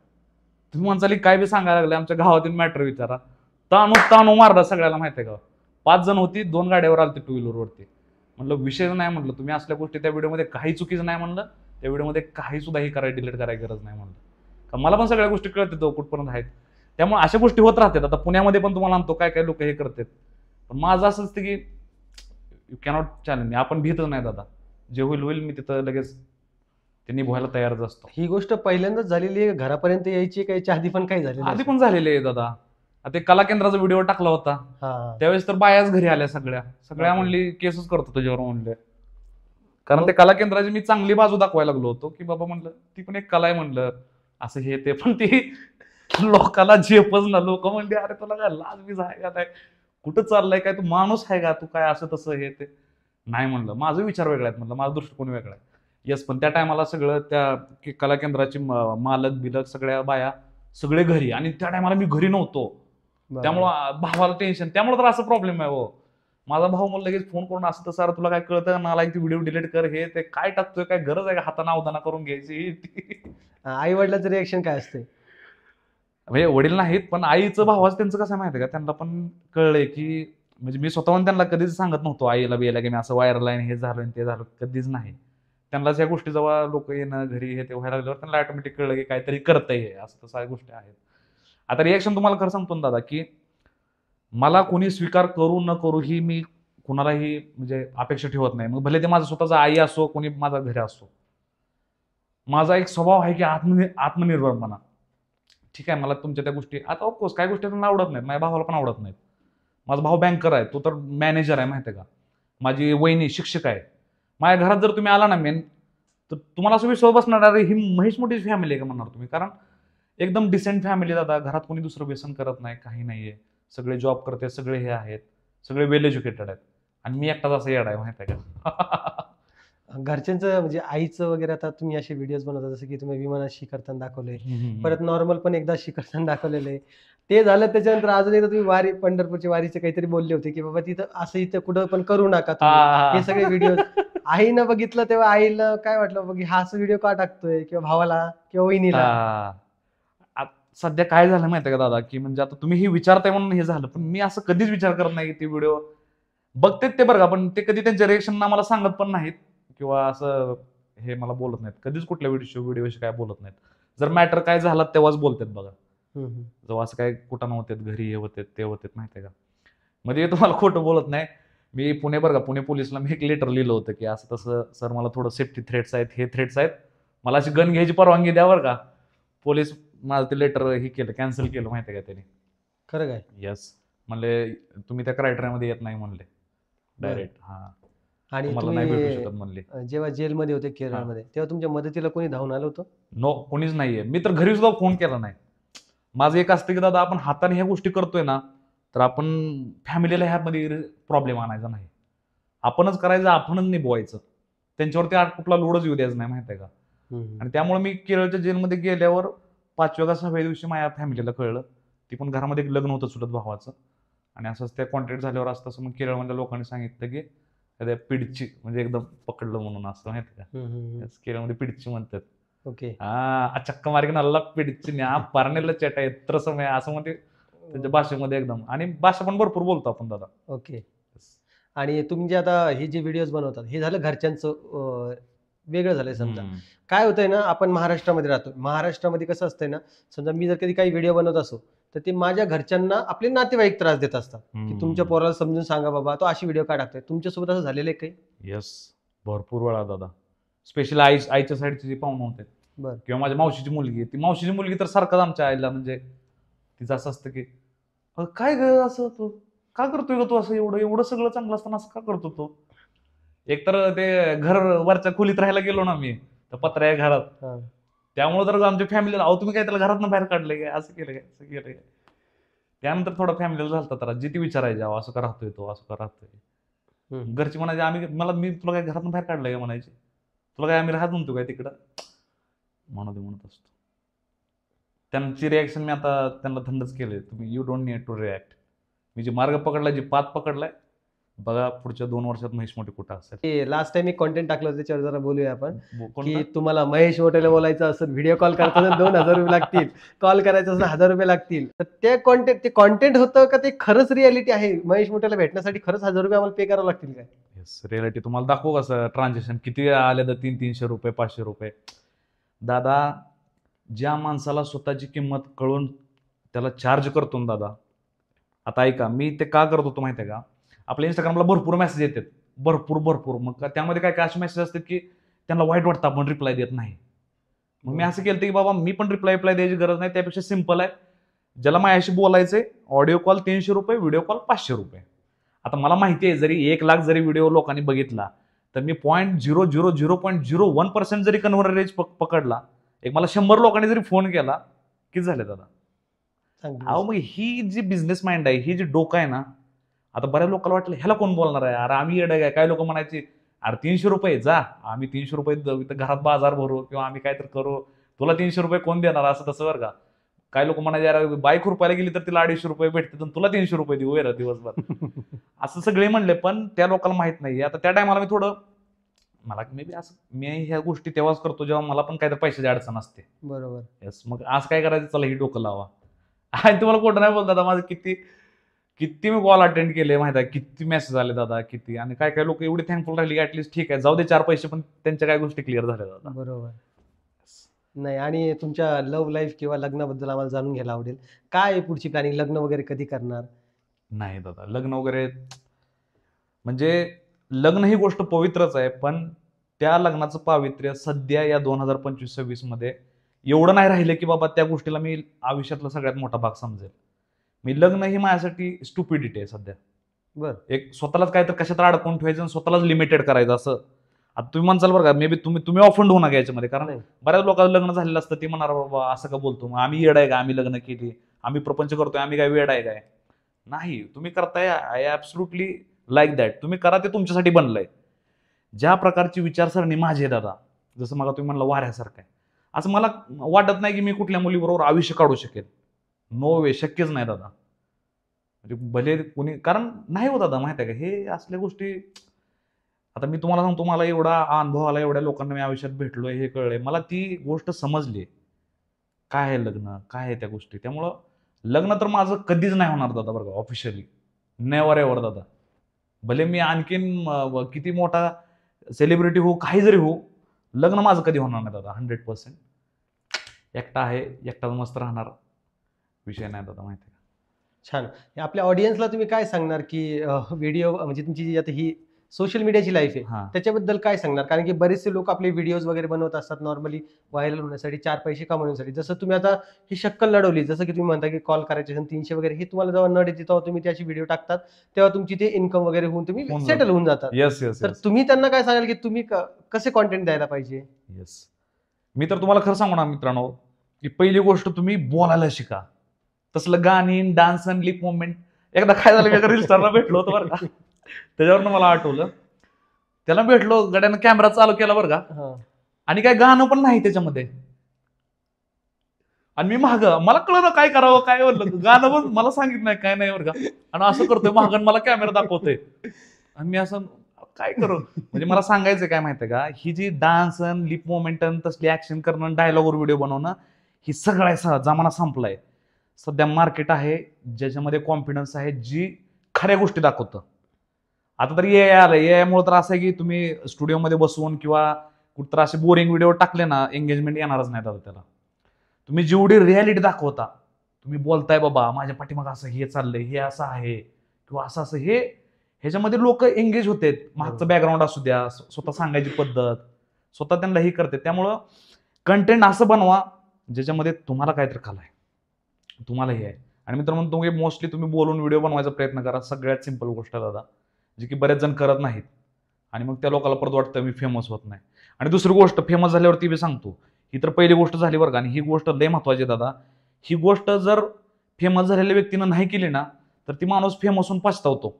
तुम्ही म्हणचाली काय बी सांगायला लागले, आमच्या गावातील मॅटर विचारा, ताणू मारला सगळ्याला, माहिती आहे का. 5 जण होती, 2 गाड्यावर आलते 2 व्हीलरवरती. म्हणलं विषय नाही म्हणलं, तुम्ही असल्या गोष्टी त्या व्हिडिओमध्ये काही चुकीचं नाही म्हणलं, त्या व्हिडिओमध्ये काही सुद्धा हे करायला डिलीट करायची गरज नाही म्हणलं. का मला पण सगळ्या गोष्टी कळतात तो कुठपर्यंत आहेत. त्यामुळे अशा गोष्टी होत राहतात. आता पुण्यामध्ये पण तुम्हाला म्हणतो काय काय लोक हे करतात, पण माझं असं असतं की यू कॅनॉट चॅलेंज मी, आपण भीतच नाही दादा, जे होईल मी तिथं लगेच ते निभवायला तयारच असतो. ही गोष्ट पहिल्यांदाच झालेली आहे, घरापर्यंत यायची का याच्या आधी पण काही झालेलं आधी पण झालेले आहे दादा. आता कला केंद्राचा व्हिडिओ टाकला होता त्यावेळेस तर बायाच घरी आल्या सगळ्या म्हणली केसच करतो तुझ्यावर म्हणले. कारण ते कला केंद्राची मी चांगली बाजू दाखवायला लागलो होतो की बाबा म्हणलं ती पण एक कला आहे म्हणलं, असं हे ते. पण ती लोकाला झेपच ना, लोक म्हणले अरे तुला काय लाज बीज आहे का, काय कुठं चाललंय, काय तू माणूस आहे का, तू काय असं तसं हे ते. नाही म्हणलं, माझा विचार वेगळा आहे म्हणलं, माझा दृष्टिकोन वेगळा आहे. येस, पण त्या टायमाला सगळं त्या कला केंद्राची मालक बिलक सगळ्या बाया सगळे घरी, आणि त्या टायमाला मी घरी नव्हतो, त्यामुळं भावाला टेन्शन. त्यामुळे तर असं प्रॉब्लेम आहे हो. माझा भाऊ मला लगेच फोन करून असं तसं, तुला काय कळतं मला, ती व्हिडिओ डिलीट कर, हे ते काय टाकतोय, काय गरज आहे का हाताना अवदाना करून घ्यायची. आई वडिलांचं रिएक्शन काय असते, म्हणजे वडील नाहीत पण आईचं भावाचं त्यांचं कसं माहिती आहे का, त्यांना पण कळलंय की, म्हणजे मी स्वतःहून त्यांना कधीच सांगत नव्हतो आईला बियाला की मी असं व्हायरल आहे हे झालं ते झालं, कधीच नाही. त्यांनाच या गोष्टी जेव्हा लोक येणं घरी हे ते व्हायला लागल्यावर त्यांना ऑटोमॅटिक कळलं की काहीतरी करतंय असं तसं गोष्टी आहेत. आता रिएक्शन तुम्हाला खरं सांगतो ना दादा की मला कोणी स्वीकार करू न करू ही मी कुणालाही म्हणजे अपेक्षा ठेवत नाही. मग भले ते माझा स्वतःचा आई असो, कोणी माझा घरी असो, माझा एक स्वभाव आहे की आत्मनिर्भरपणा. ठीक आहे, मला तुमच्या त्या गोष्टी आता ऑफकोर्स काही गोष्टी त्यांना आवडत नाहीत, माझ्या भावाला पण आवडत नाहीत. माझा भाऊ बँकर आहे, तो तर मॅनेजर आहे माहिती आहे का, माझी वहिनी शिक्षक आहे. माझ्या घरात जर तुम्ही आला ना मेन, तर तुम्हाला असं विश्वास बसणार अरे ही महेश मोठीच फॅमिली आहे का म्हणणार तुम्ही. कारण एकदम डिसेंट फॅमिली दादा, घरात कोणी दुसरं व्यसन करत नाही, काही नाहीये, सगळे जॉब करते, सगळे हे आहेत, सगळे वेल एज्युकेटेड आहेत, आणि मी एकटाच असं येड आहे माहिती आहे का. घरच्यांचं म्हणजे आईचं वगैरे. आता तुम्ही असे व्हिडिओज बनवता, जसं की तुम्ही विमानाशी करताना दाखवले, परत नॉर्मल पण एकदा करताना दाखवलेले, ते झालं. त्याच्यानंतर अजून एकदा तुम्ही वारी, पंढरपूरच्या वारीचे काहीतरी बोलले होते की बाबा तिथं असं इथं कुठं पण करू नका तुम्ही. हे सगळे व्हिडिओ आईनं बघितलं तेव्हा आईला काय वाटलं, बघ हा असं व्हिडिओ का टाकतोय, किंवा भावाला किंवा वहिनीला. सध्या काय झालं माहिती आहे का दादा की, म्हणजे आता तुम्ही हे विचारताय म्हणून हे झालं, पण मी असं कधीच विचार करत नाही की ते व्हिडिओ बघतेत ते बरं का, पण ते कधी त्यांच्या रिएक्शन मला सांगत पण नाहीत, किंवा असं हे मला बोलत नाहीत कधीच, कुठल्या व्हिडिओशी काय बोलत नाहीत. जर मॅटर काय झालं तेव्हाच बोलतात बघा, जेव्हा असं काय कुठं नव्हते, घरी हे होते ते होते माहिती आहे का. म्हणजे तुम्हाला खोटं बोलत नाही, मी पुणे बरं का, पुणे पोलिसला मी एक लेटर लिहिलं होतं की असं तसं सर मला थोडं सेफ्टी थ्रेट्स आहेत, हे थ्रेट्स आहेत, मला अशी गन घ्यायची परवानगी द्या बरं का. पोलीस माझं ते लेटर हे केलं, कॅन्सल केलं माहिती आहे का त्याने. खरं काय? येस, म्हणले तुम्ही त्या क्रायटेरियामध्ये येत नाही म्हणले डायरेक्ट. हा, आणि तुम्हाला नाही भेटू तुम्ही शकत म्हणले. जेव्हा जेलमध्ये होते केरळमध्ये तेव्हा तुमच्या मदतीला कोणी धावून आलं होतं? नो, कोणीच नाहीये. मी तर घरी सुद्धा फोन केला नाही. माझं एक असतं की दादा आपण हाताने ह्या गोष्टी करतोय ना, तर आपण फॅमिलीला ह्यामध्ये प्रॉब्लेम आणायचा नाही. आपणच करायचं, आपणच निभवायचं. त्यांच्यावरती कुठला लोडच येऊ द्यायचा नाही, माहिती आहे का? हम्म. आणि त्यामुळे मी केरळच्या जेलमध्ये गेल्यावर 5व्या का 6व्या दिवशी माझ्या फॅमिलीला कळलं. ती पण घरामध्ये एक लग्न होतं चुलत भावाचं. आणि असंच त्या कॉन्टॅक्ट झाल्यावर असं तसं मग केरळमधल्या लोकांनी सांगितलं की त्या पिडची म्हणजे एकदम पकडलं म्हणून, असं माहिती का? Yes, केरळमध्ये पिडची म्हणतात. ओके. चक्क मार्ग नल्ला पिडची पारणेला चेटा एत्र समय असं म्हणते त्यांच्या भाषेमध्ये एकदम. आणि भाषा पण भरपूर बोलतो आपण दादा. ओके. Yes. आणि तुम्ही जे आता हे जे व्हिडिओज बनवतात हे झालं घरच्यांचं वेगळं झालंय समजा. हम्म. काय होतंय ना, आपण महाराष्ट्रामध्ये राहतो. महाराष्ट्रामध्ये कसं असतंय ना, समजा मी जर कधी काही व्हिडिओ बनवत असो तर ते माझ्या घरच्यांना आपले नातेवाईक त्रास देत असतात की तुमच्या पोराला समजून सांगा बाबा, तो अशी व्हिडिओ का टाकतोय. तुमच्यासोबत असं झालेलं आहे काही? येस, भरपूर वेळा दादा. स्पेशली आईच्या साईडचे जे पाहुणे होते बरं. किंवा माझ्या मावशीची मुलगी आहे, ती मावशीची मुलगी तर सारखंच आमच्या आईला म्हणजे तिचं असं असतं की काय ग असं तू का करतोय ग, तू असं एवढं एवढं सगळं चांगलं असताना असं का करतो तू. एकतर ते घर वरच्या खोलीत राहायला गेलो ना मी, तर पत्र्या आहे घरात. हा. त्यामुळे तर आमच्या फॅमिलीला अहो तुम्ही काय त्याला घरातनं बाहेर काढलंय काय, असं केलं काय, असं केलं काय. त्यानंतर थोडा फॅमिलीला झालता तर जिथे विचारायचे अहो असं का राहतोय तो, असं का राहतोय. हम्म. घरची म्हणायचे मी तुला काय घरातून बाहेर काढलंय का म्हणायचे, तुला काय आम्ही राहत म्हणतो काय तिकडं, म्हणत असतो. त्यांची रिॲक्शन मी आता त्यांना थंडच केलंय, तुम्ही you don't need to react. मी जे मार्ग पकडलाय, जे पाथ पकडलाय, बघा पुढच्या 2 वर्षात महेश मोठे कुठं असेल. लास्ट टाइम एक कॉन्टेंट टाकलं होतं त्याच्यावर जरा बोलूया आपण कोणता? की तुम्हाला महेश मोठेला बोलायचं असेल, व्हिडिओ कॉल करताना 2,000 रुपये लागतील, कॉल करायचं असेल 1,000 रुपये लागतील. तर ते कॉन्टेंट होतं का ते खरंच रियालिटी आहे? महेश मोठेला भेटण्यासाठी खरंच 1,000 रुपये आम्हाला पे करावं लागतील काय? येस, रियालिटी तुम्हाला दाखवू कसं ट्रान्झॅक्शन किती आले तर 300-300 रुपये 500 रुपये. दादा, ज्या माणसाला स्वतःची किंमत कळून त्याला चार्ज करतो ना दादा. आता ऐका, मी ते का करत होतो माहिती आहे का, आपल्या इंस्टाग्रामला भरपूर मेसेज येतात, भरपूर. मग त्यामध्ये काय काय असे मेसेज असतात की त्यांना वाईट वाटतं आपण रिप्लाय देत नाही. मग मी असं केलं की बाबा मी पण रिप्लाय द्यायची गरज नाही, त्यापेक्षा सिंपल आहे, ज्याला माझ्याशी बोलायचंय ऑडिओ कॉल 300 रुपये, व्हिडिओ कॉल 500 रुपये. आता मला माहिती आहे जरी 1 लाख जरी व्हिडिओ लोकांनी बघितला तर मी 0.000.01% जरी कन्व्हर्टर रेट पकडला, एक मला 100 लोकांनी जरी फोन केला, किती झाले दादा. अहो मग ही जी बिझनेस माइंड आहे, ही जी डोकं आहे ना, आता बऱ्याच लोकांना वाटलं ह्याला कोण बोलणार आहे, अरे आम्ही येडं काय. काय लोक म्हणायचे अरे 300 रुपये जा, आम्ही 300 रुपये इथं घरात बाजार भरू किंवा आम्ही काय तर करू, तुला 300 रुपये कोण देणार, असं तसं बरं का. काय लोक म्हणायचे अरे बाईक रुपयाला गेली तर तिला 250 रुपये भेटते, तुला 300 रुपये देऊ रे दिवसभर. असं सगळे म्हणले, पण त्या लोकांना माहित नाही. आता त्या टायमाला मी थोडं मला मे बी असं मी ह्या गोष्टी तेव्हाच करतो जेव्हा मला पण काहीतरी पैशाची अडचण असते. बरोबर. येस, मग आज काय करायचं, चला ही डोकं लावा. आणि तुम्हाला खोटं नाही बोलता दादा, माझं किती मी कॉल अटेंड केले माहिती आहे, किती मेसेज आले दादा, किती. आणि काय काय लोक एवढे थँकफुल राहिली की ऍटलीस्ट ठीक आहे जाऊ दे 4 पैसे, पण त्यांच्या काय गोष्टी क्लिअर झाल्या दादा. बरोबर. नाही, आणि तुमच्या लव्ह लाईफ किंवा लग्नाबद्दल आम्हाला जाणून घ्यायला आवडेल. काय आहे पुढची प्लॅनिंग? लग्न वगैरे कधी करणार? नाही दादा, लग्न वगैरे म्हणजे लग्न ही गोष्ट पवित्रच आहे, पण त्या लग्नाचं पावित्र्य सध्या या 2025-26 मध्ये एवढं नाही राहिलं की बाबा त्या गोष्टीला मी आयुष्यातला सगळ्यात मोठा भाग समजेल. मी लग्न ही माझ्यासाठी स्टुपिडिटी आहे सध्या. बर. एक स्वतःलाच काय तर कशात अडकवून ठेवायचं आणि स्वतःलाच लिमिटेड करायचं असं. आता तुम्ही म्हणसाल बरं का, मे बी तुम्ही ऑफेंड होऊ नका याच्यामध्ये, कारण बऱ्याच लोकांचं लग्न झालेलं असतं, ते म्हणणार बाबा असं का बोलतो, मग आम्ही येड आहे का, आम्ही लग्न केली, आम्ही प्रपंच करतोय, आम्ही काय वेड आहे काय. नाही, तुम्ही करताय, आय ऍब्सोल्युटली लाईक दॅट. तुम्ही करा, ते तुमच्यासाठी बनलंय. ज्या प्रकारची विचारसरणी माझी आहे दादा, जसं मला तुम्ही म्हणलं वाऱ्यासारखं आहे, असं मला वाटत नाही की मी कुठल्या मुलीबरोबर आयुष्य काढू शकेल. नो वे, शक्यच नाही दादा. म्हणजे भले कोणी, कारण नाही हो दादा, माहिती आहे का, हे असल्या गोष्टी. आता मी तुम्हाला सांगतो, मला एवढा अनुभव आला, एवढ्या लोकांना मी आयुष्यात भेटलोय, हे कळलंय मला, ती गोष्ट समजली काय आहे लग्न, काय आहे त्या गोष्टी. त्यामुळं लग्न तर माझं कधीच नाही होणार दादा, बरं का, ऑफिशियली नेव्हर एव्हर दादा. भले मी आणखीन किती मोठा सेलिब्रिटी हो, काही जरी हो, लग्न माझं कधी होणार नाही दादा. 100%. एकटा आहे, एकटा मस्त राहणार, विषय नाही दादा, माहिती आहे. छान. आपल्या ऑडियन्सला तुम्ही काय सांगणार की व्हिडिओ म्हणजे तुमची जी आता ही सोशल मीडियाची लाईफ आहे हा त्याच्याबद्दल काय सांगणार? कारण की बरेचसे लोक आपले व्हिडिओज वगैरे बनवत असतात नॉर्मली व्हायरल होण्यासाठी, 4 पैसे कमवण्यासाठी. जसं तुम्ही आता ही शक्कल लढवली, जसं की तुम्ही म्हणता की कॉल करायचे 300 वगैरे, हे तुम्हाला जेव्हा नड येते तेव्हा तुम्ही त्याची व्हिडिओ टाकतात, तेव्हा तुमची ते इन्कम वगैरे होऊन तुम्ही होऊन सेटल होऊन जातात. येस येस तर येस तुम्ही त्यांना काय सांगाल की तुम्ही कसे कॉन्टेंट द्यायला पाहिजे? येस. मी तर तुम्हाला खरं सांगू ना मित्रांनो, की पहिली गोष्ट तुम्ही बोलायला शिका. तसलं गाणी, डान्स अँड लिप मुवमेंट. एकदा काय झालं, मी एका रील स्टारला भेटलो होतो बरं का, त्याच्यावरनं मला आठवलं. त्याला भेटलो, गड्यानं कॅमेरा चालू केला बरं का, हा. आणि काय गाणं पण नाही त्याच्यामध्ये. आणि मी मला कळलं काय करावं, काय बोललं, गाणं पण मला सांगितलं नाही, काय नाही बरं का. आणि असं करतोय महागन, मला कॅमेरा दाखवतोय, आणि मी असं काय करू. म्हणजे मला सांगायचं काय माहितीये का, ही जी डान्स लिप मोमेंट तसली ऍक्शन करणं, डायलॉगवर व्हिडिओ बनवणं, ही सगळा जमाना संपलाय. सध्या मार्केट आहे ज्याच्यामध्ये कॉन्फिडन्स आहे, जी खऱ्या गोष्टी दाखवतं. आता तर ए आलं, ए मुळे तर असं आहे की तुम्ही स्टुडिओमध्ये बसवून किंवा कुठं असे बोरिंग व्हिडिओ टाकले ना, एंगेजमेंट येणारच नाही दादा त्याला. तुम्ही जेवढी रियालिटी दाखवता, तुम्ही बोलताय बाबा माझ्या पाठीमागं असं हे चाललंय, हे असं आहे किंवा असं असं, हे ह्याच्यामध्ये लोक एंगेज होते. मागचं बॅकग्राऊंड असू द्या, स्वतः सांगायची पद्धत, स्वतः त्यांना हे करते. त्यामुळं कंटेंट असं बनवा ज्याच्यामध्ये तुम्हाला काहीतरी कला आहे, तुम्हाला हे आहे. आणि मित्रांनो, तुम्ही मोस्टली तुम्ही बोलून व्हिडिओ बनवायचा प्रयत्न करा. सगळ्यात सिंपल गोष्ट आहे दादा, जी की बरेच जण करत नाहीत, आणि मग त्या लोकांना परत वाटतं मी फेमस होत नाही. आणि दुसरी गोष्ट, फेमस झाल्यावरती मी सांगतो, ही तर पहिली गोष्ट झाली बरं का, आणि ही गोष्ट लय महत्वाची आहे दादा. ही गोष्ट जर फेमस झालेल्या व्यक्तीनं नाही केली ना, तर ती माणूस फेमस होऊन पछतावतो.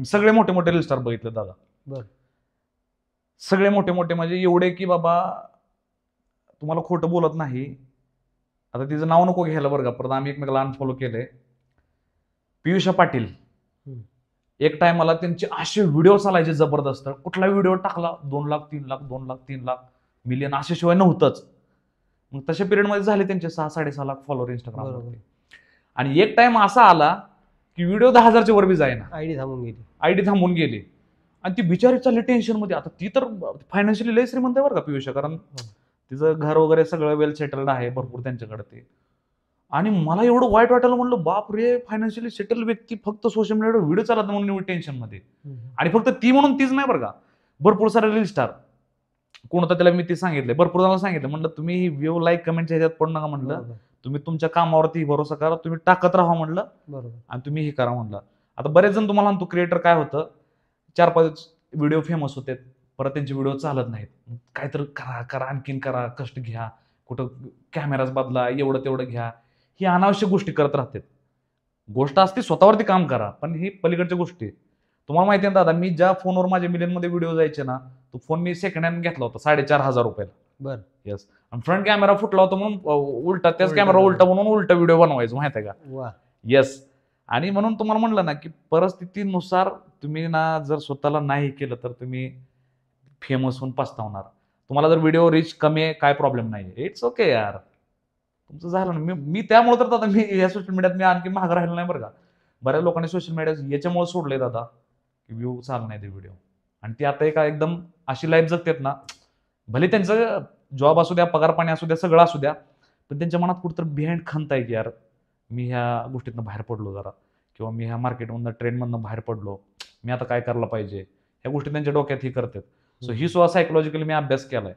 सगळे मोठे मोठे रील स्टार बघितले दादा, सगळे मोठे मोठे म्हणजे एवढे की बाबा तुम्हाला खोटं बोलत नाही. आता तिचं नाव नको घ्यायला बरं का, परत आम्ही एकमेकाला अनफॉलो केले. पियुषा पाटील, एक टायमाला त्यांचे असे व्हिडिओ चालायचे जबरदस्त. कुठला व्हिडिओ टाकला 2 लाख 3 लाख 2 लाख 3 लाख मिलियन, अशा शिवाय नव्हतंच. मग तशा पिरियडमध्ये झाले त्यांचे 6-6.5 लाख फॉलोअर इंस्टाग्रामवरती. आणि एक टाइम असा आला की व्हिडिओ 10,000च्या वर बी जाईना, आयडी थांबून गेली. आणि ती बिचारी चालली टेन्शन मध्ये. आता ती तर फायनान्शियली लय श्रीमंत आहे बरं का पियुषा, कारण तिचं घर वगैरे सगळं वेल सेटल्ड आहे, भरपूर त्यांच्याकडे ते. आणि मला एवढं वाईट वाटायला, म्हणलं बाप रे, फायनान्शियली सेटल व्यक्ती फक्त सोशल मीडियावर व्हिडिओ चालत म्हणून एवढी टेन्शन मध्ये. आणि फक्त ती म्हणून तीच नाही बरं का, भरपूर सारे रील स्टार. कोणतं त्याला मी ते सांगितलंय, भरपूर जणांना सांगितलं, म्हणलं तुम्ही व्ह्यू लाईक कमेंटच्या ह्याच्यात पडू नका, म्हणलं तुम्ही तुमच्या कामावरती भरोसा करा, तुम्ही टाकत राहा म्हणलं, आणि तुम्ही हे करा म्हणलं. आता बरेच जण तुम्हाला म्हणतो क्रिएटर काय होतं, 4-5 व्हिडिओ फेमस होते, परत त्यांचे व्हिडिओ चालत नाहीत. काहीतरी करा, आणखीन करा, कष्ट घ्या, कुठं कॅमेराच बदला, एवढं तेवढं घ्या, ही अनावश्यक गोष्टी करत राहतात. गोष्ट असते स्वतःवरती काम करा, पण ही पलीकडच्या गोष्टी. तुम्हाला माहिती आहे दादा, मी ज्या फोनवर माझे मिलियन मध्ये व्हिडिओ जायचे ना, तो फोन मी सेकंड हँड घेतला होता 4,500 रुपयाला. बरं. येस. आणि फ्रंट कॅमेरा फुटला होता म्हणून उलटा, त्याच कॅमेरा उलटा म्हणून उलटा व्हिडिओ बनवायचो, माहित आहे का. येस. आणि म्हणून तुम्हाला म्हणलं ना की परिस्थितीनुसार तुम्ही ना, जर स्वतःला नाही केलं तर तुम्ही फेमस होऊन पछतावणार. तुम्हाला जर व्हिडिओ रीच कमी आहे, काय प्रॉब्लेम नाही, इट्स ओके यार, तुमचं झालं ना. मी त्यामुळे तर दादा मी या सोशल मीडियात मी आणखी महाग राहिलो नाही बरं का. बऱ्याच लोकांनी सोशल मीडिया याच्यामुळे सोडले दादा, की व्ह्यू चालू नाही ते व्हिडिओ. आणि ते आता एक एकदम अशी लाईफ जगतात ना, भले त्यांचं जॉब असू द्या, पगार पाणी असू द्या, सगळं असू द्या, पण त्यांच्या मनात कुठेतरी बिहाइंड खंत आहे की यार मी ह्या गोष्टीतनं बाहेर पडलो जरा, किंवा मी ह्या मार्केटमधनं ट्रेंडमधनं बाहेर पडलो, मी आता काय करायला पाहिजे, ह्या गोष्टी त्यांच्या डोक्यात ही करतात. सो ही सुद्धा सायकोलॉजिकली मी अभ्यास केलाय.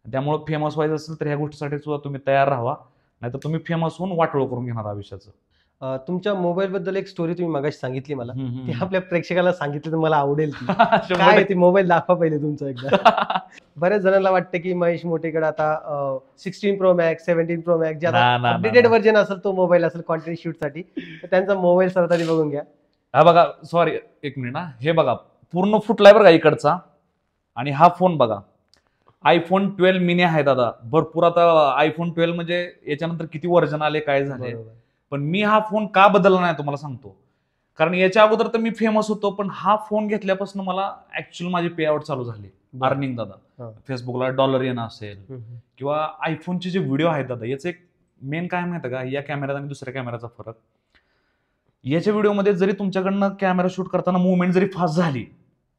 त्यामुळे फेमस व्हायचं असेल तर ह्या गोष्टीसाठी सुद्धा तुम्ही तयार राहा, नाहीतर तुम्ही फेमस होऊन वाटोळ करून घेणार आयुष्याचं. तुमच्या मोबाईल बद्दल एक स्टोरी तुम्ही मगाशी सांगितली मला, ती आपल्या प्रेक्षकाला सांगितली तर मला आवडेल. काय ती मोबाईल दाखवा पहिले तुमचा एकदा. बऱ्याच जणांना वाटतं की महेश मोटेकडे आता 16 Pro Max 17 Pro Max जे अपडेटेड व्हर्जन असेल तो मोबाईल असेल कॉन्टेंट शूट साठी, तर त्यांचा मोबाईल सरतारी बघून घ्या. हा बघा, सॉरी एक मिनिट, हे बघा पूर्ण फुटलाय बरं का इकडचा. आणि हा फोन बघा, iPhone 12 मिनी आहे दादा. भरपूर आता iPhone 12 म्हणजे याच्यानंतर किती वर्जन आले, काय झाले. पण मी हा फोन का बदलला नाही तुम्हाला सांगतो. कारण याच्या अगोदर तर मी फेमस होतो, पण हा फोन घेतल्यापासून मला ऍक्च्युअली माझी पे आउट चालू झाली, अर्निंग दादा. फेसबुकला डॉलर येणं असेल, किंवा आयफोनचे जे व्हिडिओ आहेत दादा, याचं एक मेन काय माहिती का, या कॅमेऱ्याचा आणि दुसऱ्या कॅमेऱ्याचा फरक. याच्या व्हिडिओमध्ये जरी तुमच्याकडनं कॅमेरा शूट करताना मुवमेंट जरी फास्ट झाली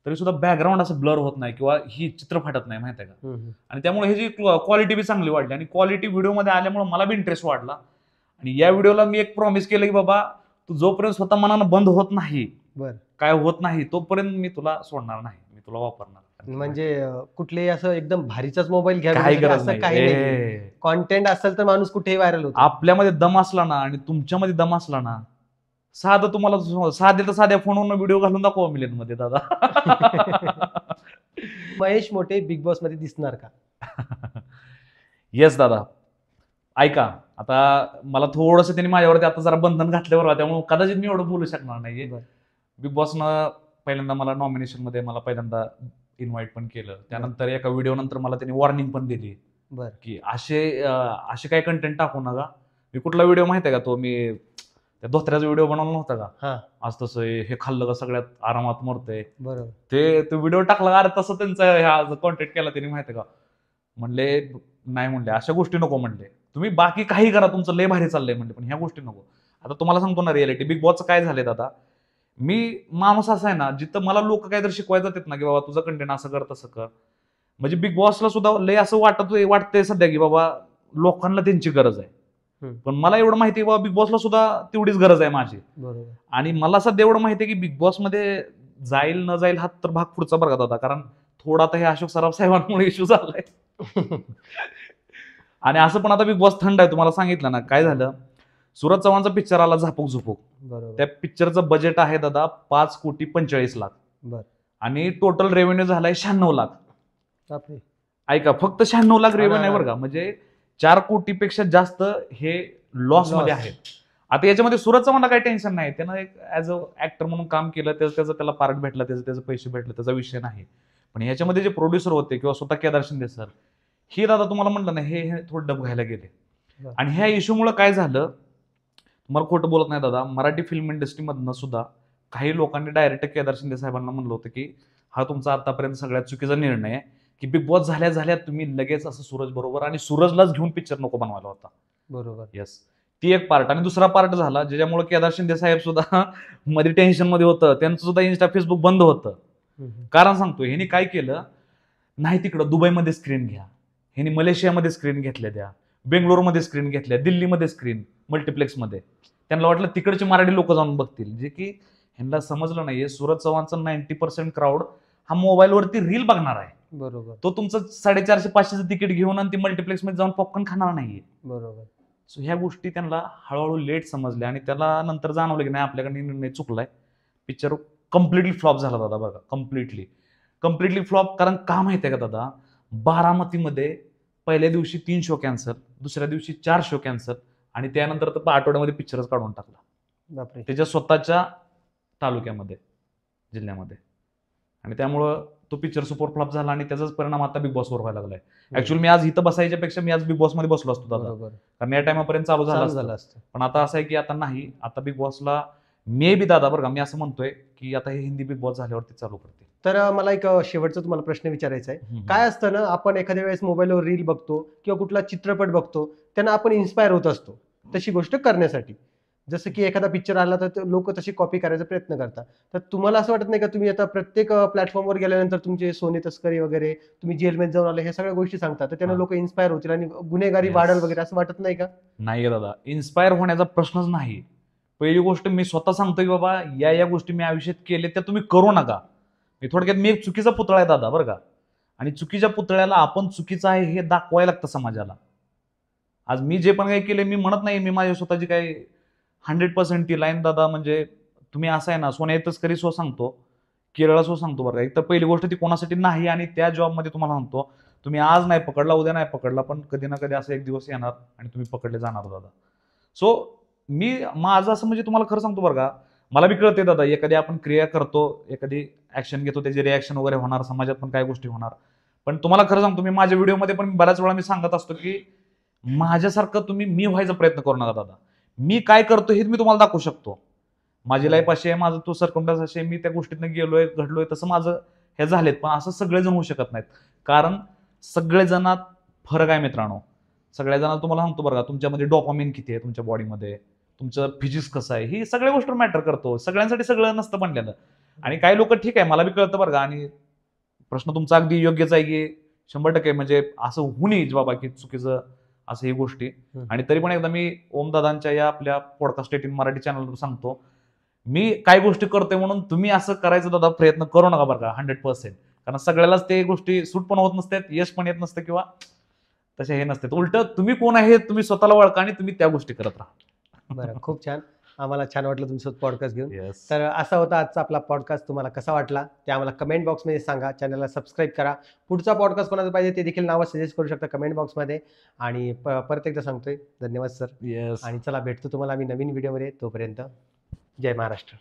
तरी सुद्धा बॅकग्राऊंड असं ब्लर होत नाही, किंवा ही चित्र फाटत नाही, माहिती आहे का. आणि त्यामुळे ह्याची क्वालिटी बी चांगली वाढली, आणि क्वालिटी व्हिडिओमध्ये आल्यामुळे मला बी इंटरेस्ट वाढला. आणि या व्हिडिओला मी एक प्रॉमिस केलं की बाबा तू जोपर्यंत स्वतः मनानं बंद होत नाही, काय होत नाही, तोपर्यंत मी तुला सोडणार नाही. मी तुला वापरणार. म्हणजे कुठलेही असं एकदम भारीचाच मोबाईल घ्यावा काही गरज असं काही नाही. नाही. कॉन्टेंट असेल तर माणूस कुठेही व्हायरल होतो. आपल्यामध्ये दम असला ना आणि तुमच्यामध्ये दम असला ना, साधं तुम्हाला साध्या तर साध्या फोनवरून व्हिडिओ घालून दाखवा मिलियन मध्ये दादा. महेश मोठे बिग बॉस मध्ये दिसणार का? येस दादा. ऐका, आता मला थोडंसं त्यांनी माझ्यावरती आता जरा बंधन घातल्यावर त्यामुळे कदाचित मी एवढं बोलू शकणार नाहीये. बरं. बिग बॉसनं पहिल्यांदा मला नॉमिनेशन मध्ये मला पहिल्यांदा इन्व्हाइट पण केलं. त्यानंतर एका व्हिडिओ नंतर मला त्यांनी वॉर्निंग पण दिली बरं. की असे काय कंटेंट टाकू नका. मी कुठला व्हिडिओ माहिती आहे का, तो मी त्या धोत्र्याचा व्हिडिओ बनवला नव्हता का, हा आज तसं हे खाल्लं का सगळ्यात आरामात मरतंय, बरोबर. ते व्हिडिओ टाकला. अरे तसं त्यांचा कॉन्टेंट केला त्यांनी माहिती आहे का. म्हणले नाही, म्हणले अशा गोष्टी नको, म्हणले तुम्ही बाकी काही करा, तुमचं लय भारी चाललंय म्हणले, पण ह्या गोष्टी नको. आता तुम्हाला सांगतो ना रिअलिटी बिग बॉसचं काय झालंय दादा. मी माणूस असा आहे ना, जिथं मला लोक काहीतरी शिकवायचं येत ना की बाबा तुझं कंटेंट असं कर तसं कर. म्हणजे बिग बॉसला सुद्धा लय असं वाटतंय सध्या की बाबा लोकांना त्यांची गरज आहे. पण मला एवढं माहिती आहे बाबा बिग बॉसला सुद्धा तेवढीच गरज आहे माझी. बरोबर. आणि मला सध्या एवढं माहिती आहे की बिग बॉस मध्ये जाईल न जाईल हा तर भाग पुढचा बघा दादा, कारण थोडा आता हे अशोक सराफ साहेबांमुळे इश्यू झालाय. आणि असं पण आता बिग बॉस थंड आहे. तुम्हाला सांगितलं ना काय झालं, सूरज चव्हाणचा पिक्चर आला झापूक झुपूक. बरोबर. त्या पिक्चरचं बजेट आहे दादा 5,45,00,000. बर. आणि टोटल रेव्हेन्यू झालाय 96 लाख. बापरे. ऐका, फक्त 96 लाख हा ना, रेव्हेन्यू आहे हा. बरं का, म्हणजे 4 कोटीपेक्षा जास्त हे लॉस मध्ये Loss. आहे. आता याच्यामध्ये सूरज चव्हाणला काही टेन्शन नाही, त्यानं एक ऍज अ ऍक्टर म्हणून काम केलं, त्याचं त्याला पार्ट भेटला, त्याचे पैसे भेटले, त्याचा विषय नाही. पण ह्याच्यामध्ये जे प्रोड्युसर होते किंवा स्वतः केदार शिंदे सर, हे दादा तुम्हाला म्हटलं ना हे थोडं डब घ्यायला गेले. बरं. आणि ह्या इश्यूमुळे काय झालं, तुम्हाला खोटं बोलत नाही दादा, मराठी फिल्म इंडस्ट्रीमधनं सुद्धा काही लोकांनी डायरेक्ट केदार शिंदे साहेबांना म्हणलं होतं की हा तुमचा आतापर्यंत सगळ्यात चुकीचा निर्णय आहे की बिग बॉस झाल्या तुम्ही लगेच असं सूरज बरोबर आणि सूरजलाच घेऊन पिक्चर नको बनवायला होता. बरोबर. येस, ती एक पार्ट. आणि दुसरा पार्ट झाला ज्याच्यामुळे केदार शिंदे साहेब सुद्धा मध्ये टेन्शन मध्ये होतं, त्यांचं सुद्धा इन्स्टा फेसबुक बंद होतं. कारण सांगतो, ह्यांनी काय केलं, नाही तिकडं दुबईमध्ये स्क्रीन घ्या, ह्यांनी मलेशियामध्ये स्क्रीन घेतल्या, द्या बेंगलोरमध्ये स्क्रीन घेतल्या, दिल्लीमध्ये स्क्रीन मल्टिप्लेक्समध्ये. त्यांना वाटलं तिकडचे मराठी लोक जाऊन बघतील, जे की ह्यांना समजलं नाहीये सूरज चव्हाणचा 90% क्राऊड हा मोबाईलवरती रील बघणार आहे. बरोबर. तो तुमचं 450-500चं तिकीट घेऊन आणि ती मल्टिप्लेक्समध्ये जाऊन पॉपकॉर्न खाणार नाहीये. बरोबर. सो ह्या गोष्टी त्यांना हळूहळू लेट समजल्या आणि त्याला नंतर जाणवलं की नाही आपल्याकडे निर्णय चुकलाय. पिक्चर कम्प्लिटली फ्लॉप झाला दादा, बघा कम्प्लिटली फ्लॉप. कारण का माहितीये का दादा, बारामतीमध्ये पहिल्या दिवशी 3 शो कॅन्सल, दुसऱ्या दिवशी 4 शो कॅन्सल, आणि त्यानंतर तर आठवड्यामध्ये पिक्चरच काढून टाकला. बापरे. त्याच्या स्वतःच्या तालुक्यामध्ये, जिल्ह्यामध्ये. आणि त्यामुळं तो पिक्चर सुपर फ्लॉप झाला आणि त्याचाच परिणाम आता बिग बॉसवर व्हायला लागलाय. ऍक्च्युअली मी आज इथं बसायच्या पेक्षा मी आज बिग बॉस मध्ये बसलो असतो दादा, बरोबर. कारण या टायमापर्यंत चालू झाला असतं. पण आता असं आहे की आता नाही, आता बिग बॉसला मे बी दादा बरं का, मी असं म्हणतोय की आता हे हिंदी बिग बॉस झाल्यावरती चालू करते. तर मला एक शेवटचा तुम्हाला प्रश्न विचारायचा आहे. काय असतं ना, आपण एखाद्या वेळेस मोबाईलवर रील बघतो किंवा कुठला चित्रपट बघतो, त्यांना आपण इन्स्पायर होत असतो तशी गोष्ट करण्यासाठी. जसं की एखादा पिक्चर आला तर लोक तशी कॉपी करायचा प्रयत्न करतात. तर तुम्हाला असं वाटत नाही का, तुम्ही आता प्रत्येक प्लॅटफॉर्मवर गेल्यानंतर तुमचे सोने तस्करी वगैरे, तुम्ही जेलमध्ये जाऊन आले, हे सगळ्या गोष्टी सांगतात, तर त्यांना लोक इन्स्पायर होतील आणि गुन्हेगारी वाढेल वगैरे, असं वाटत नाही का? नाही दादा, इन्स्पायर होण्याचा प्रश्नच नाही. पहिली गोष्ट मी स्वतः सांगतो की बाबा या गोष्टी मी आयुष्यात केले त्या तुम्ही करू नका. थोडक्यात मी एक चुकीचा पुतळा आहे दादा बरं का, आणि चुकीच्या पुतळ्याला आपण चुकीचं आहे हे दाखवायला लागतं समाजाला. आज मी जे पण काही केले, मी म्हणत नाही मी माझी स्वतःची काही 100% ती लाईन दादा, म्हणजे तुम्ही असं आहे ना, सोन्या तस्करी सो सांगतो, केरळ सो सांगतो बरं का. एक तर पहिली गोष्ट ती कोणासाठी नाही, आणि त्या जॉबमध्ये तुम्हाला सांगतो तुम्ही आज नाही पकडला, उद्या नाही पकडला, पण कधी ना कधी असं एक दिवस येणार आणि तुम्ही पकडले जाणार दादा. सो मी माझं असं म्हणजे तुम्हाला खरं सांगतो बरं का, मला बी कळते दादा, एखादी आपण क्रिया करतो, एखादी ऍक्शन घेतो, त्याची रिॲक्शन वगैरे होणार, समाजात पण काय गोष्टी होणार. पण तुम्हाला खरं सांगतो, मी माझ्या व्हिडिओमध्ये पण बऱ्याच वेळा मी सांगत असतो की माझ्यासारखं तुम्ही मी व्हायचा प्रयत्न करू नका दादा. मी काय करतो हे मी तुम्हाला दाखवू शकतो. माझी लाईफ अशी आहे, माझं तो सर्कमस्टन्स असे, मी त्या गोष्टीतनं गेलोय, घडलोय, तसं माझं हे झालेत. पण असं सगळेजण होऊ शकत नाहीत, कारण सगळेजणात फरक आहे मित्रांनो. सगळ्या जणांना तुम्हाला सांगतो बरं का, तुमच्यामध्ये डोपामिन किती आहे तुमच्या बॉडीमध्ये, तुमचं फिजिक्स कसं आहे, ही सगळ्या गोष्टी मॅटर करतो. सगळ्यांसाठी सगळं नसतं बनलेलं. आणि काही लोक ठीक आहे, मला बी कळतं बरं का, आणि प्रश्न तुमचा अगदी योग्यच आहे की 100% म्हणजे असं होऊ नये बाबा की चुकीचं असं ही गोष्टी. आणि तरी पण एकदा मी ओमदादांच्या या आपल्या पॉडकास्ट 18 मराठी चॅनलवर सांगतो, मी काय गोष्टी करतोय म्हणून तुम्ही असं करायचं दादा प्रयत्न करू नका बरं का 100%. कारण सगळ्यालाच ते गोष्टी सूट पण होत नसतात, यश पण येत नसतं किंवा तसे हे नसते. उलट तुम्ही कोण आहे तुम्ही स्वतःला ओळखा आणि तुम्ही त्या गोष्टी करत राहा. बरं, खूप छान. आम्हाला छान वाटलं तुमचं पॉडकास्ट घेऊन. येस. तर असा होता आजचा आपला पॉडकास्ट. तुम्हाला कसा वाटला ते आम्हाला कमेंट बॉक्समध्ये सांगा. चॅनलला सबस्क्राईब करा. पुढचा पॉडकास्ट कोणाचा पाहिजे ते देखील नावं सजेस्ट करू शकता कमेंट बॉक्समध्ये. आणि परत एकदा सांगतोय धन्यवाद सर. येस. आणि चला भेटतो तुम्हाला आम्ही नवीन व्हिडिओमध्ये. तोपर्यंत जय महाराष्ट्र.